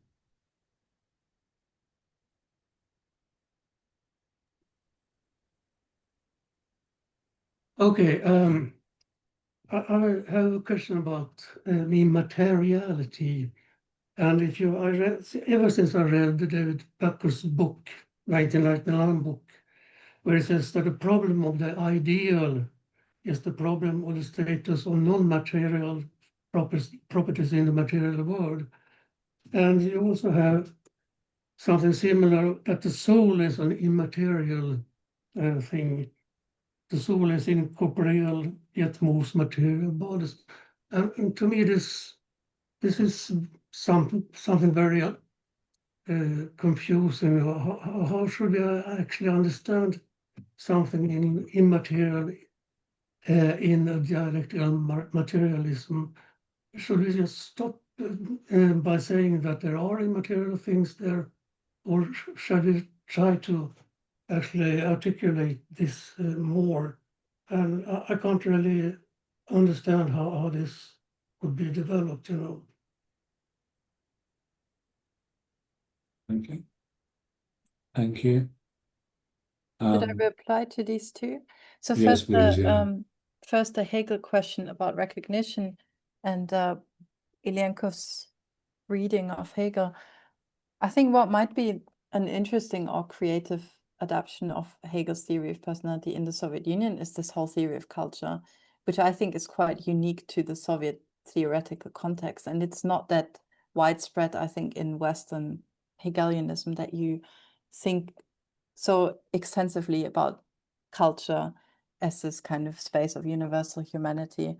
Okay, I have a question about materiality. And ever since I read David Pepper's book, 1999 book, where it says that the problem of the ideal is the problem of the status of non-material properties in the material world. And you also have something similar, that the soul is an immaterial thing. The soul is incorporeal, yet moves material bodies. And to me, this is something very confusing. How should we actually understand something in immaterial in a dialectical materialism. Should we just stop by saying that there are immaterial things there, or shall we try to actually articulate this more? And I can't really understand how this would be developed, you know. Okay. Thank you. Should I reply to these two? So yes, first, please, yeah. first the Hegel question about recognition and Ilyenkov's reading of Hegel. I think what might be an interesting or creative adaptation of Hegel's theory of personality in the Soviet Union is this whole theory of culture, which I think is quite unique to the Soviet theoretical context. And it's not that widespread, I think, in Western Hegelianism that you think so extensively about culture as this kind of space of universal humanity.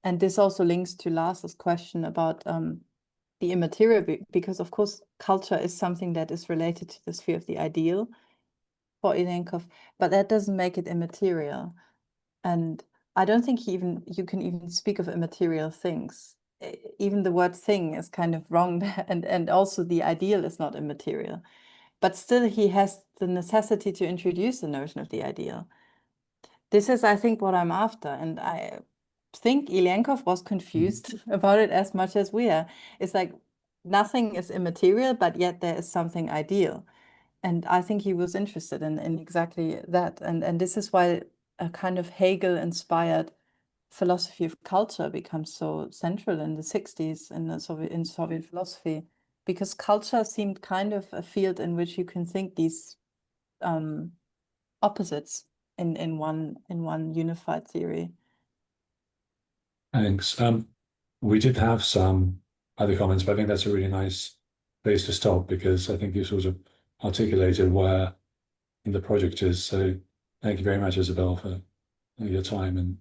And this also links to Lars's question about the immaterial, because of course culture is something that is related to the sphere of the ideal for Ilyenkov, but that doesn't make it immaterial. And I don't think you can even speak of immaterial things. Even the word thing is kind of wrong, and also the ideal is not immaterial. But still he has the necessity to introduce the notion of the ideal. This is, I think, what I'm after, and I think Ilyenkov was confused about it as much as we are. It's like nothing is immaterial, but yet there is something ideal. And I think he was interested in exactly that. And this is why a kind of Hegel-inspired philosophy of culture becomes so central in the 60s in Soviet philosophy, because culture seemed kind of a field in which you can think these opposites in one unified theory. Thanks. We did have some other comments, but I think that's a really nice place to stop, because I think you sort of articulated where the project is. So thank you very much, Isabel, for your time and